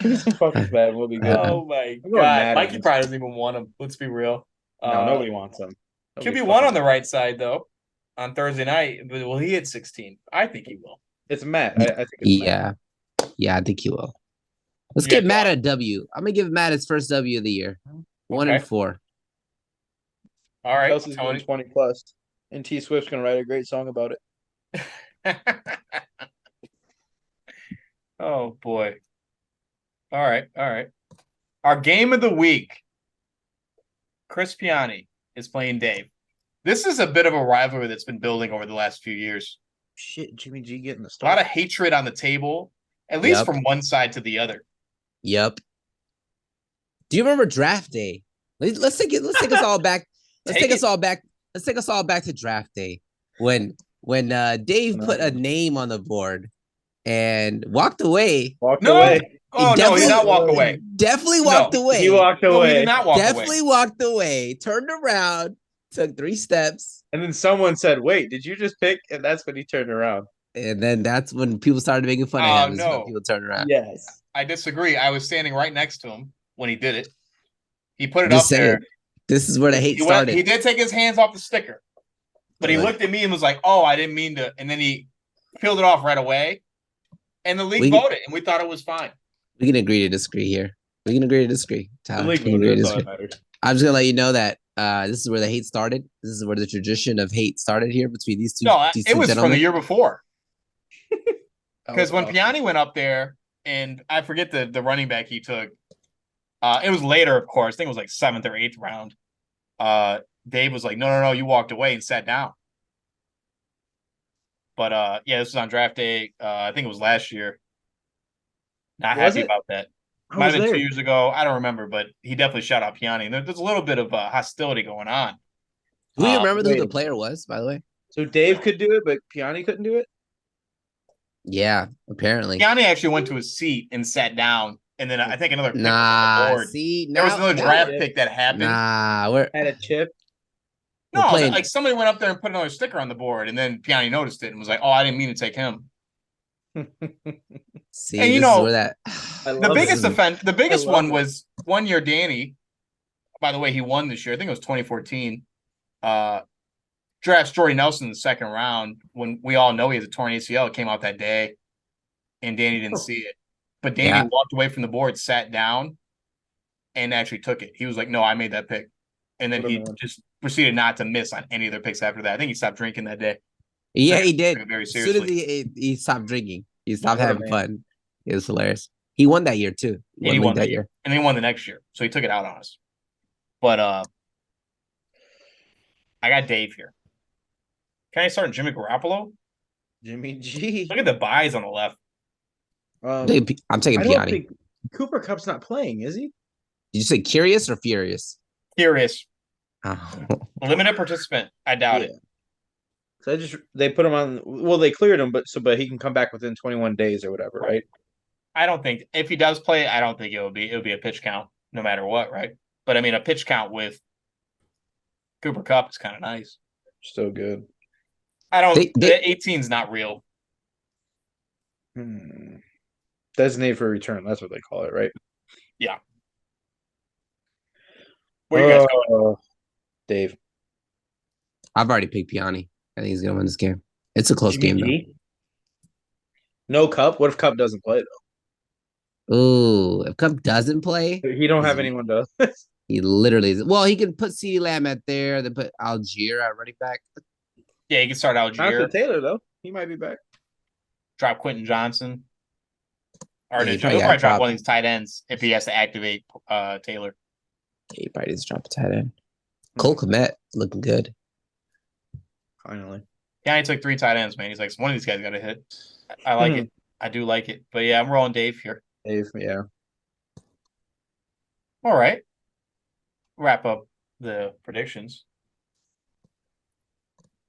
Some fucking fab will be good. Oh my I'm going god. Madden. Mikey probably doesn't even want him. Let's be real. No, nobody wants him. QB1 on the right side, though, on Thursday night. Will he hit 16? I think he will. It's Matt. I think it's Matt. Yeah, I think he will. Let's Yeah, get Matt a W. I'm gonna give Matt his first W of the year. 1-4. All right, Kelsey's going Tony. 20 plus, and T Swift's gonna write a great song about it. Oh boy. All right. Our game of the week. Chris Piani is playing Dave. This is a bit of a rivalry that's been building over the last few years. Shit, Jimmy G getting the A start. lot of hatred on the table, at least Yep. from one side to the other. Yep. Do you remember draft day? Let's take us all back. Let's take us all back to draft day when Dave put a name on the board and walked away. Walked No. away. Oh, no, he did not walk away. Definitely walked away. He walked No, he away. did not walk Definitely away. walked away. Turned around, took 3 steps, And then someone said, "Wait, did you just pick?" And that's when he turned around. and then that's when people started making fun Oh, of him. Is when no. people turned around. Yes. I disagree. I was standing right next to him when he did it. He put it Just up there. saying, this is where the hate He started. did take his hands off the sticker, but he Like- looked at me and was like, "Oh, I didn't mean to," and then he peeled it off right away. And the league We- voted, and we thought it was fine. We can agree to disagree here. We can agree to disagree. The Tyler, league we can agree to that's all disagree. that matters. I'm just gonna let you know that this is where the hate started. This is where the tradition of hate started here between these two. No, these it two was from gentlemen. the year before. That Because was when awesome. Piani went up there, and I forget the running back he took, it was later, of course. I think it was like 7th or 8th round. Dave was like, no, you walked away and sat down. But yeah, this was on draft day. I think it was last year. Not Was happy it? about that. I Might was have been there. 2 years ago. I don't remember, but he definitely shot out Piani. There's a little bit of hostility going on. Do we remember who wait. the player was, by the way? So Dave could do it, but Piani couldn't do it. Yeah, apparently. Piani actually went to his seat and sat down, and then I think another pick was on the Nah, board. see, There was now- another now- draft pick that happened. Nah, we're Had a chip. No, playing- like somebody went up there and put another sticker on the board, and then Piani noticed it and was like, "Oh, I didn't mean to take him." see. And you this is know, where that I The love biggest it. the biggest love one it. was 1 year Danny. By the way, he won this year. I think it was 2014. drafts Jordy Nelson in the second round when we all know he has a torn ACL. It came out that day, and Danny didn't see it. But Danny Yeah. walked away from the board, sat down, and actually took it. He was like, "No, I made that pick," and then What a he man. just proceeded not to miss on any of their picks after that. I think he stopped drinking that day. Yeah, he did. Took it very As soon as seriously. he stopped drinking, he stopped What a having man. fun. It was hilarious. He won that year too. And he league won that year. And he won the next year. So he took it out on us. But I got Dave here. Can I start Jimmy Garoppolo? Jimmy G. Look at the buys on the left. I'm taking I don't Piani. think Cooper Cup's not playing, is he? Did you say curious or furious? Curious. Oh. Limited participant. I doubt it. So they put him on. Well, they cleared him, but he can come back within 21 days or whatever, right? I don't think if he does play, I don't think it would be a pitch count no matter what, right? But I mean, a pitch count with Cooper Cup is kind of nice. Still good. I don't. The 18's not real. Designated for return. That's what they call it, right? Yeah. Where you guys going? Dave. I've already picked Piani. I think he's gonna win this game. It's a close game though. No Cup. What if Cup doesn't play though? Ooh, if Cup doesn't play, He don't have anyone to. he literally is. Well, he can put CeeDee Lamb at there, then put Algier at running back. Yeah, you can start Algier. Jonathan Taylor though. He might be back. Drop Quentin Johnson. Or Yeah, he'll probably drop one of these tight ends if he has to activate Taylor. He probably needs to drop a tight end. Cole Kmet looking good. Finally. Yeah, he took 3 tight ends, man. He's like, one of these guys got to hit. I like it. I do like it. But yeah, I'm rolling Dave here. Dave, yeah. All right. Wrap up the predictions.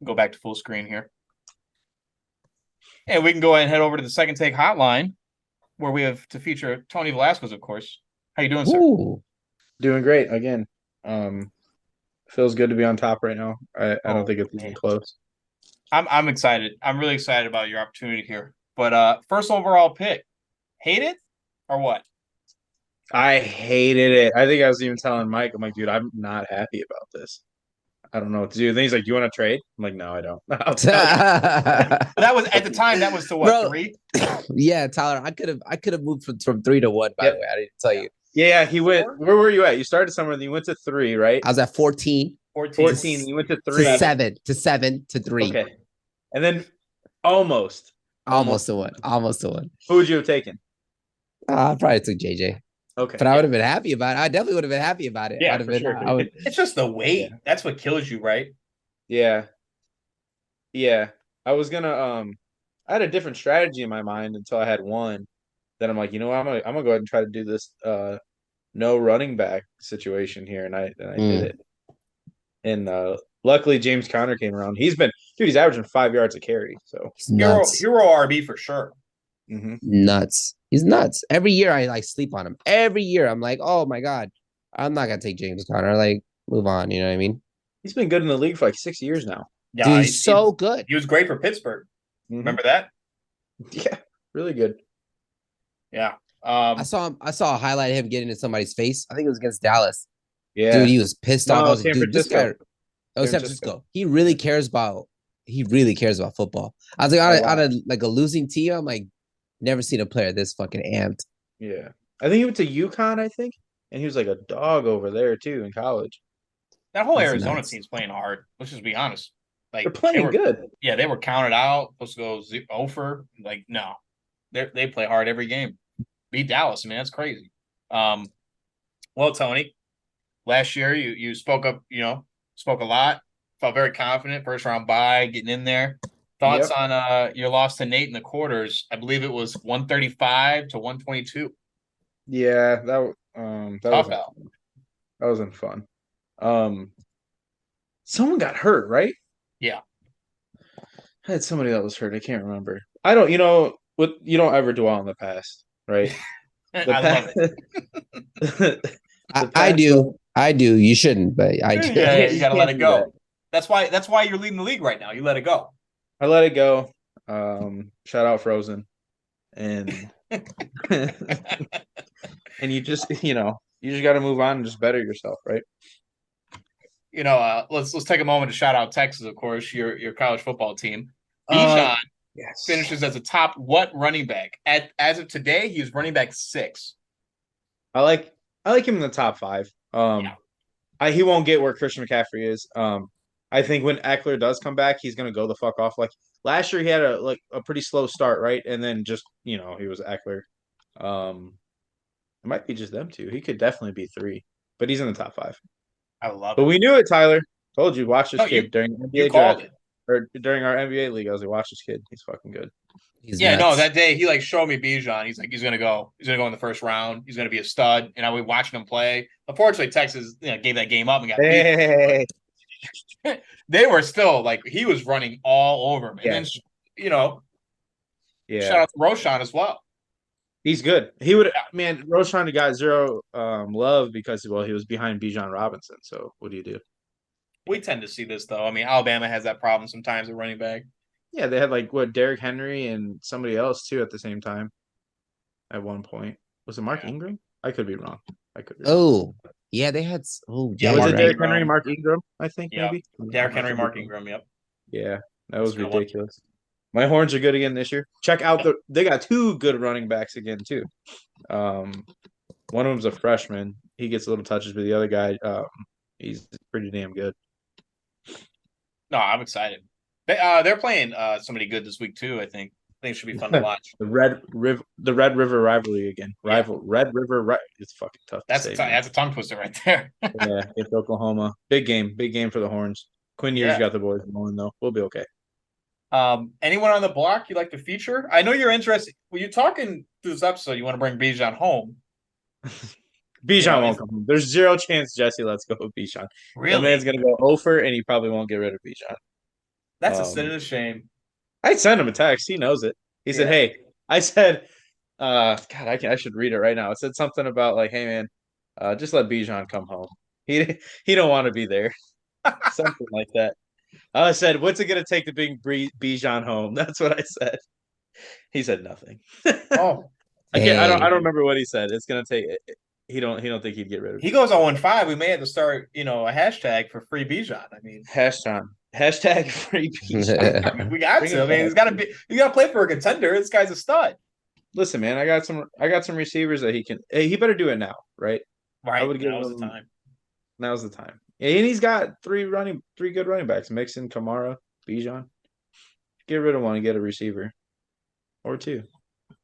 Go back to full screen here. And we can go ahead and head over to the second take hotline where we have to feature Tony Velazquez, of course. How you doing, sir? Ooh. Doing great again. Feels good to be on top right now. I don't think it's even close. I'm excited. I'm really excited about your opportunity here. But first overall pick, hate it or what? I hated it. I think I was even telling Mike, I'm like, dude, I'm not happy about this. I don't know what to do. And then he's like, "You want to trade?" I'm like, "No, I don't." That was at the time. That was to what, Bro, 3? Yeah, Tyler. I could have moved from 3 to 1. By the way, I didn't tell you. Yeah, he went. Where were you at? You started somewhere. Then you went to 3, right? I was at 14. 14. You went to 3. To 7. To 7 to 3. Okay, and then almost to 1. Almost to 1. Who would you have taken? I probably took JJ. Okay, but I would have been happy about it. I definitely would have been happy about it. Yeah, for sure. It's just the weight. Yeah. That's what kills you, right? Yeah. I was gonna I had a different strategy in my mind until I had one. Then I'm like, you know what? I'm gonna go ahead and try to do this no running back situation here, and I did it. And luckily James Conner came around. He's averaging 5 yards a carry. So hero RB for sure. Mm-hmm. Nuts. He's nuts. Every year I sleep on him. Every year I'm like, oh my God, I'm not gonna take James Conner. Like, move on. You know what I mean? He's been good in the league for like 6 years now. Yeah, dude, he's so good. He was great for Pittsburgh. Mm-hmm. Remember that? Yeah, really good. Yeah. I saw a highlight of him getting in somebody's face. I think it was against Dallas. Yeah, dude, he was pissed off. I was like, dude, this guy. Oh, San Francisco. He really cares about football. I was like, on a losing team, I'm like, never seen a player this fucking amped. Yeah, I think he went to UConn. I think, and he was like a dog over there too in college. That whole Arizona team's playing hard. Let's just be honest. Like, they're playing good. Yeah, they were counted out. Supposed to go 0 for. Like, no, they play hard every game. Beat Dallas, man. That's crazy. Well, Tony, last year you spoke up. Spoke a lot. Felt very confident. First round bye, getting in there. Thoughts on your loss to Nate in the quarters? I believe it was 135 to 122. Yeah, that wasn't fun. Someone got hurt, right? Yeah. I had somebody that was hurt. I can't remember. I don't. You don't ever dwell on the past, right? Love it. I do. I do. You shouldn't, but I do. Yeah, you gotta let it go. That's why you're leading the league right now. You let it go. I let it go. Shout out Frozen, and and you just got to move on and just better yourself, right? let's take a moment to shout out Texas, of course, your college football team. Uh, Bijan yes. finishes as a top what running back? As of today, he is running back 6. I like him in the top 5. Yeah. He won't get where Christian McCaffrey is. I think when Eckler does come back, he's gonna go the fuck off. Like last year, he had a pretty slow start, right? And then just he was Eckler. It might be just them two. He could definitely be 3, but he's in the top 5. I love But it. we knew it, Tyler. Told you, watch this No, kid during the you NBA called draft it. or during our NBA league. I was like, watch this kid. He's fucking good. He's Yeah, no, nuts. that day he showed me Bijan. He's like, he's gonna go in the first round. He's gonna be a stud. And I was watching him play. Unfortunately, Texas gave that game up and got beat. Hey. They were still he was running all over him. And then Yeah. shout out to Roshan as well. He's good. He would Roshan got zero love because he was behind Bijan Robinson. So what do you do? We tend to see this though. I mean, Alabama has that problem sometimes at running back. Yeah, they had Derrick Henry and somebody else too at the same time. At one point, was it Mark Ingram? I could be wrong. Oh, yeah, they had. Oh, Yeah, was Mark it Derrick Ingram. Henry, Mark Ingram? I think Yep. maybe Derrick Henry, Mark Ingram. Yep. Yeah, that was That's a good ridiculous. My Horns are good again this year. Check out they got 2 good running backs again too. One of them's a freshman. He gets little touches, but the other guy, he's pretty damn good. No, I'm excited. They're playing somebody good this week too. I think it should be fun to watch. The Red River rivalry again. Red River. It's fucking tough. That's to say, that's a tongue twister right there. Yeah, it's Oklahoma. Big game for the Horns. Quinn Ewers got the boys going though. We'll be okay. Anyone on the block you'd like to feature? I know you're interested. When you're talking through this episode, you want to bring Bijan home. Bijan won't come home. There's zero chance Jesse lets go of Bijan. Really? The man's gonna go over, and he probably won't get rid of Bijan. That's a sin and a shame. I sent him a text. He knows it. He said, "Hey," I said, God, I should read it right now. It said something about "Hey man, just let Bijan come home. He don't want to be there." Something like that. I said, "What's it gonna take to bring Bijan home?" That's what I said. He said nothing. Oh, I don't remember what he said. It's gonna take. He don't think he'd get rid of. He goes 0-5. We may have to start, a hashtag for free Bijan. I mean, hashtag free Bijan. We got to. I mean, he's got to play for a contender. This guy's a stud. Listen, man, I got some receivers that he can. Hey, he better do it now, right? Right. I would give now's him, the time. Now's the time. And he's got 3 good running backs: Mixon, Kamara, Bijan. Get rid of one and get a receiver or 2.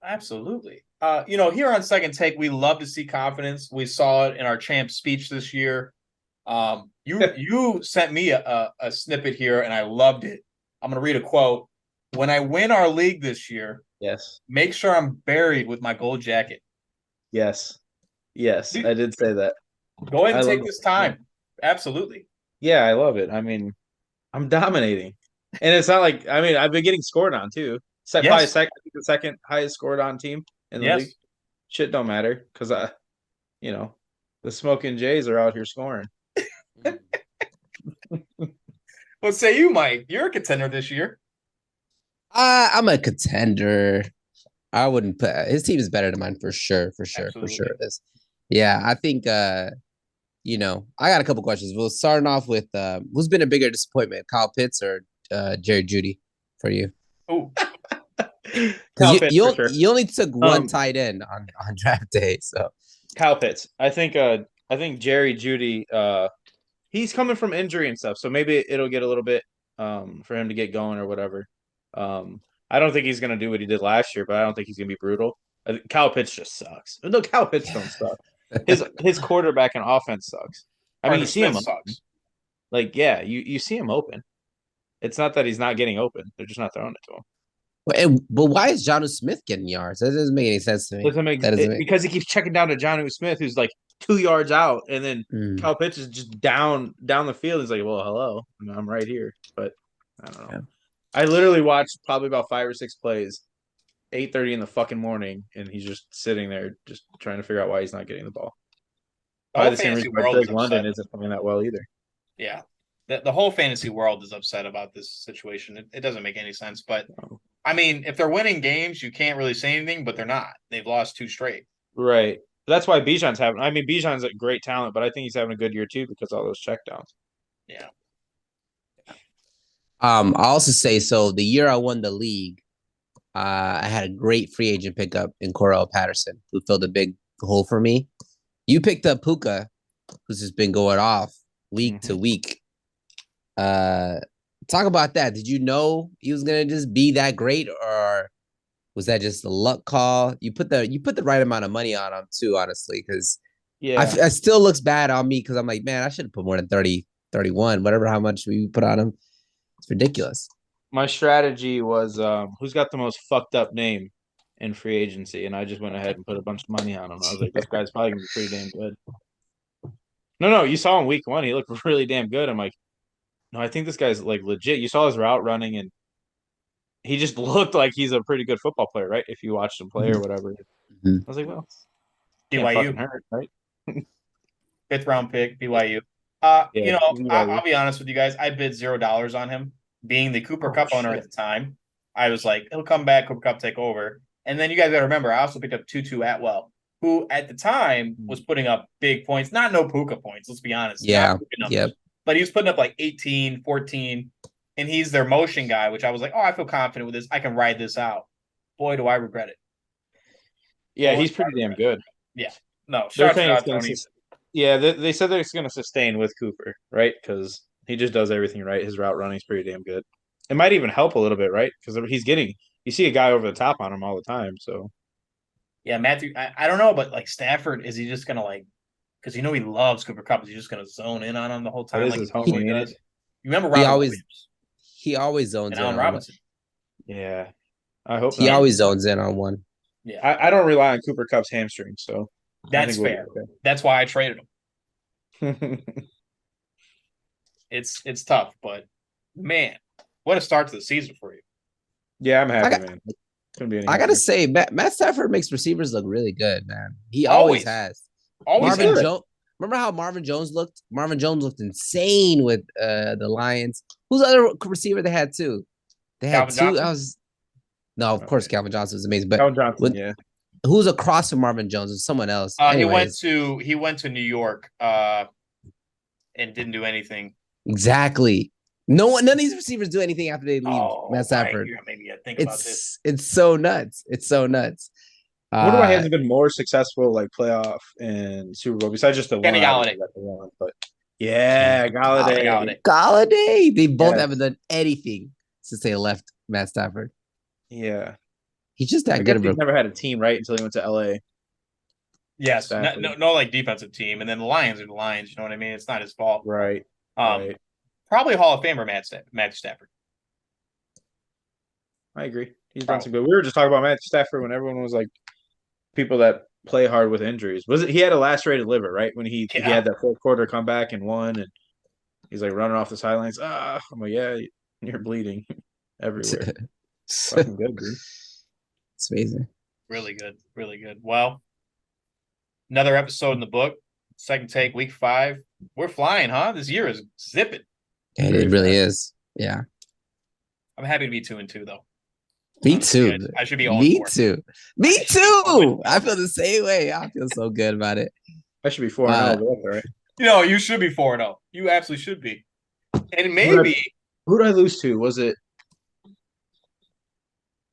Absolutely. Here on Second Take, we love to see confidence. We saw it in our champ speech this year. You sent me a snippet here, and I loved it. I'm going to read a quote. When I win our league this year, yes, make sure I'm buried with my gold jacket. Yes, I did say that. Go ahead and take this time. Yeah. Absolutely. Yeah, I love it. I mean, I'm dominating. And it's not like, I've been getting scored on too. Probably the second highest scored on team in the league. Shit don't matter because the Smoking Jays are out here scoring. What say you, Mike? You're a contender this year. I'm a contender. I wouldn't put his team is better than mine for sure. This, yeah, I think. I got a couple questions. We'll starting off with who's been a bigger disappointment, Kyle Pitts or Jerry Jeudy for you? Oh, you only took one tight end on draft day, so Kyle Pitts. I think Jerry Jeudy. He's coming from injury and stuff, so maybe it'll get a little bit for him to get going or whatever. I don't think he's gonna do what he did last year, but I don't think he's gonna be brutal. Kyle Pitts just sucks. No, Kyle Pitts don't suck. His quarterback and offense sucks. You see him sucks. You see him open. It's not that he's not getting open; they're just not throwing it to him. But why is Jonnu Smith getting yards? That doesn't make any sense to me. Because he keeps checking down to Jonnu Smith, who's like 2 yards out, and then Kyle Pitts is just down the field. He's like, "Well, hello, I'm right here." But I don't know. Yeah. I literally watched probably about 5 or 6 plays, 8:30 in the fucking morning, and he's just sitting there, just trying to figure out why he's not getting the ball. Probably the same reason why London isn't playing that well either. Yeah, the whole fantasy world is upset about this situation. It doesn't make any sense. But if they're winning games, you can't really say anything. But they're not. They've lost 2 straight. Right. That's why Bijan's having. Bijan's a great talent, but I think he's having a good year too because of all those checkdowns. Yeah. I'll also say, so the year I won the league, I had a great free agent pickup in Corell Patterson, who filled a big hole for me. You picked up Puka, who's just been going off week to week. Talk about that. Did you know he was gonna just be that great, or was that just a luck call? You put the right amount of money on him too, honestly, because it still looks bad on me because I'm like, man, I should have put more than 30, 31, whatever, how much we put on him. It's ridiculous. My strategy was who's got the most fucked up name in free agency, and I just went ahead and put a bunch of money on him. I was like, this guy's probably gonna be pretty damn good. No, you saw him week 1. He looked really damn good. I'm like, no, I think this guy's like legit. You saw his route running, and he just looked like he's a pretty good football player, right? If you watched him play or whatever. I was like, well, can't fucking hurt, right? 5th round pick, BYU. I'll be honest with you guys. I bid $0 on him. Being the Cooper Cup owner at the time, I was like, he'll come back, Cooper Cup take over. And then you guys got to remember, I also picked up Tutu Atwell, who at the time was putting up big points. Not no Puka points, let's be honest. Yeah, numbers, but he was putting up like 18, 14, and he's their motion guy, which I was like, oh, I feel confident with this. I can ride this out. Boy, do I regret it. Yeah, he's pretty damn good. Yeah. No, shout out Tony. They said they're going to sustain with Cooper, right? Because he just does everything right. His route running is pretty damn good. It might even help a little bit, right? Because you see a guy over the top on him all the time. So, yeah, Matthew, I don't know, but like Stafford, is he just going to because he loves Cooper Cup, is he just going to zone in on him the whole time? Like his homie, you remember Robert he always zones in on Robinson. Yeah, I hope he always zones in on one. Yeah, I don't rely on Cooper Cup's hamstring, so that's fair. Okay. That's why I traded him. It's tough, but man, what a start to the season for you. Yeah, I'm happy, man. I gotta say, Matt Stafford makes receivers look really good, man. He always has. Remember how Marvin Jones looked? Marvin Jones looked insane with the Lions. Who's the other receiver they had too? They had Calvin two. Of course, Calvin Johnson was amazing, but Calvin Johnson, who's across from Marvin Jones? It's someone else. He went to New York and didn't do anything. Exactly. None of these receivers do anything after they leave Matt Stafford. Maybe I think about this. It's so nuts. It's so nuts. Wonder why he hasn't been more successful, like playoff and Super Bowl, besides just the Kenny Galladay. But Galladay. Galladay. They both haven't done anything since they left Matt Stafford. Yeah, he's just that good. He's never had a team, right, until he went to LA. Yes, no, like defensive team, and then the Lions are the Lions. You know what I mean? It's not his fault, right? Probably Hall of Famer Matt Stafford. I agree. He's done some good. We were just talking about Matt Stafford when everyone was like, people that play hard with injuries. He had a lacerated liver, right? When he had that 4th quarter comeback and won, and he's like running off the sidelines. I'm like, yeah, you're bleeding everywhere. Fucking good, dude. It's amazing. Really good. Really good. Well, another episode in the book. Second Take, week 5. We're flying, huh? This year is zipping. It really is. Yeah. I'm happy to be 2-2, though. Me too. I should be all. Me too. Me too. I feel the same way. I feel so good about it. I should be 4-0, right? You should be 4-0. You absolutely should be. And maybe who did I lose to? Was it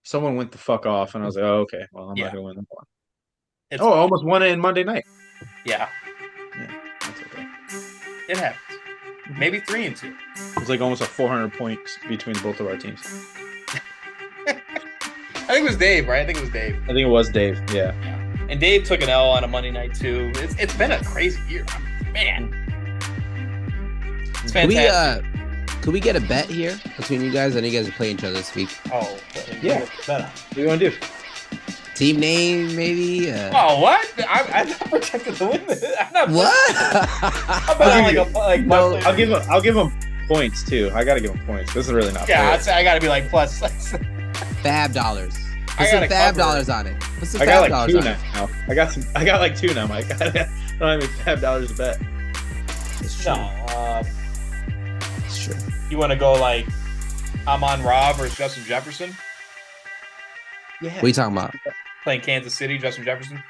someone went the fuck off, and I was like, oh, okay. Well, I'm not gonna win that one. I almost won it in Monday night. Yeah. Yeah, that's okay. It happens. Maybe 3-2. It was like almost a 400 points between both of our teams. I think it was Dave, right? I think it was Dave. Yeah. And Dave took an L on a Monday night too. It's been a crazy year, man. It's fantastic. Could we get a bet here between you guys? I know you guys are playing each other this week. Oh, yeah. What do you want to do? Team name, maybe? Oh, what? I'm not projected to win this. What? I'll give them points too. I gotta give them points. This is really not fair. I gotta be like plus. Fab dollars. Put some fab dollars on it. Put some fab dollars on it. I got like 2 now, Mike. I don't have any fab dollars to bet. It's true. No, it's true. You want to go like Amon-Ra versus Justin Jefferson? Yeah. What are you talking about? Playing Kansas City, Justin Jefferson.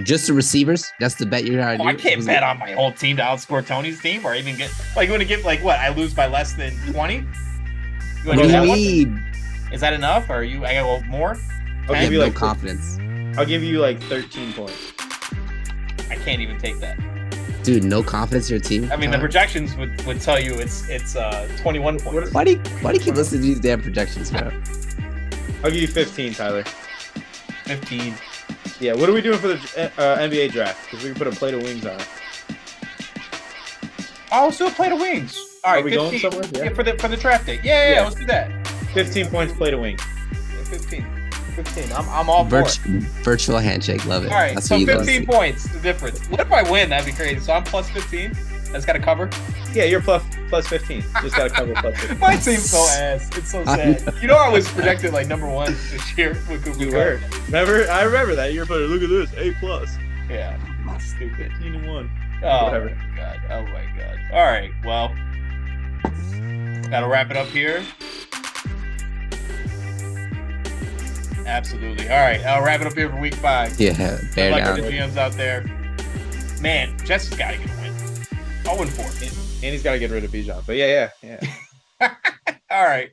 Just the receivers. That's the bet you're trying to do. I can't bet on my whole team to outscore Tony's team, or even get like you want to get like what? I lose by less than 20. What do you mean? Is that enough? Or you? I got a little more. I'll I give have you no like confidence, I'll give you like 13 points. I can't even take that. dude. No confidence in your team. I mean, the projections would tell you it's 21 points. Why do you keep listening to these damn projections, bro? I'll give you 15, Tyler. 15. Yeah, what are we doing for the NBA draft? Because we can put a plate of wings on it. Oh, let's do a plate of wings. All right, Are we 15. going somewhere? Yeah. For the draft day. Yeah, let's do that. 15 points, plate of wings. Yeah, 15. I'm all for it. Virtual handshake, love it. All right, That's so what you love to 15 see. points, the difference. What if I win? That'd be crazy. So I'm plus 15. That's got to cover. Yeah, you're plus 15. Just got to cover plus 15. My team's so ass. It's so sad. You know, I was projected like number 1 this year with Cooper. You were. I remember that. You're putting, look at this, A+. Yeah, stupid. 15-1. Oh, Whatever. my God. Oh, my God. All right, well, that'll wrap it up here. Absolutely. All right, I'll wrap it up here for week 5. Yeah, Good bear luck down. to the GMs out there. Man, Jets has got to get a win. 0-4. And he's got to get rid of Bijan. But yeah. All right.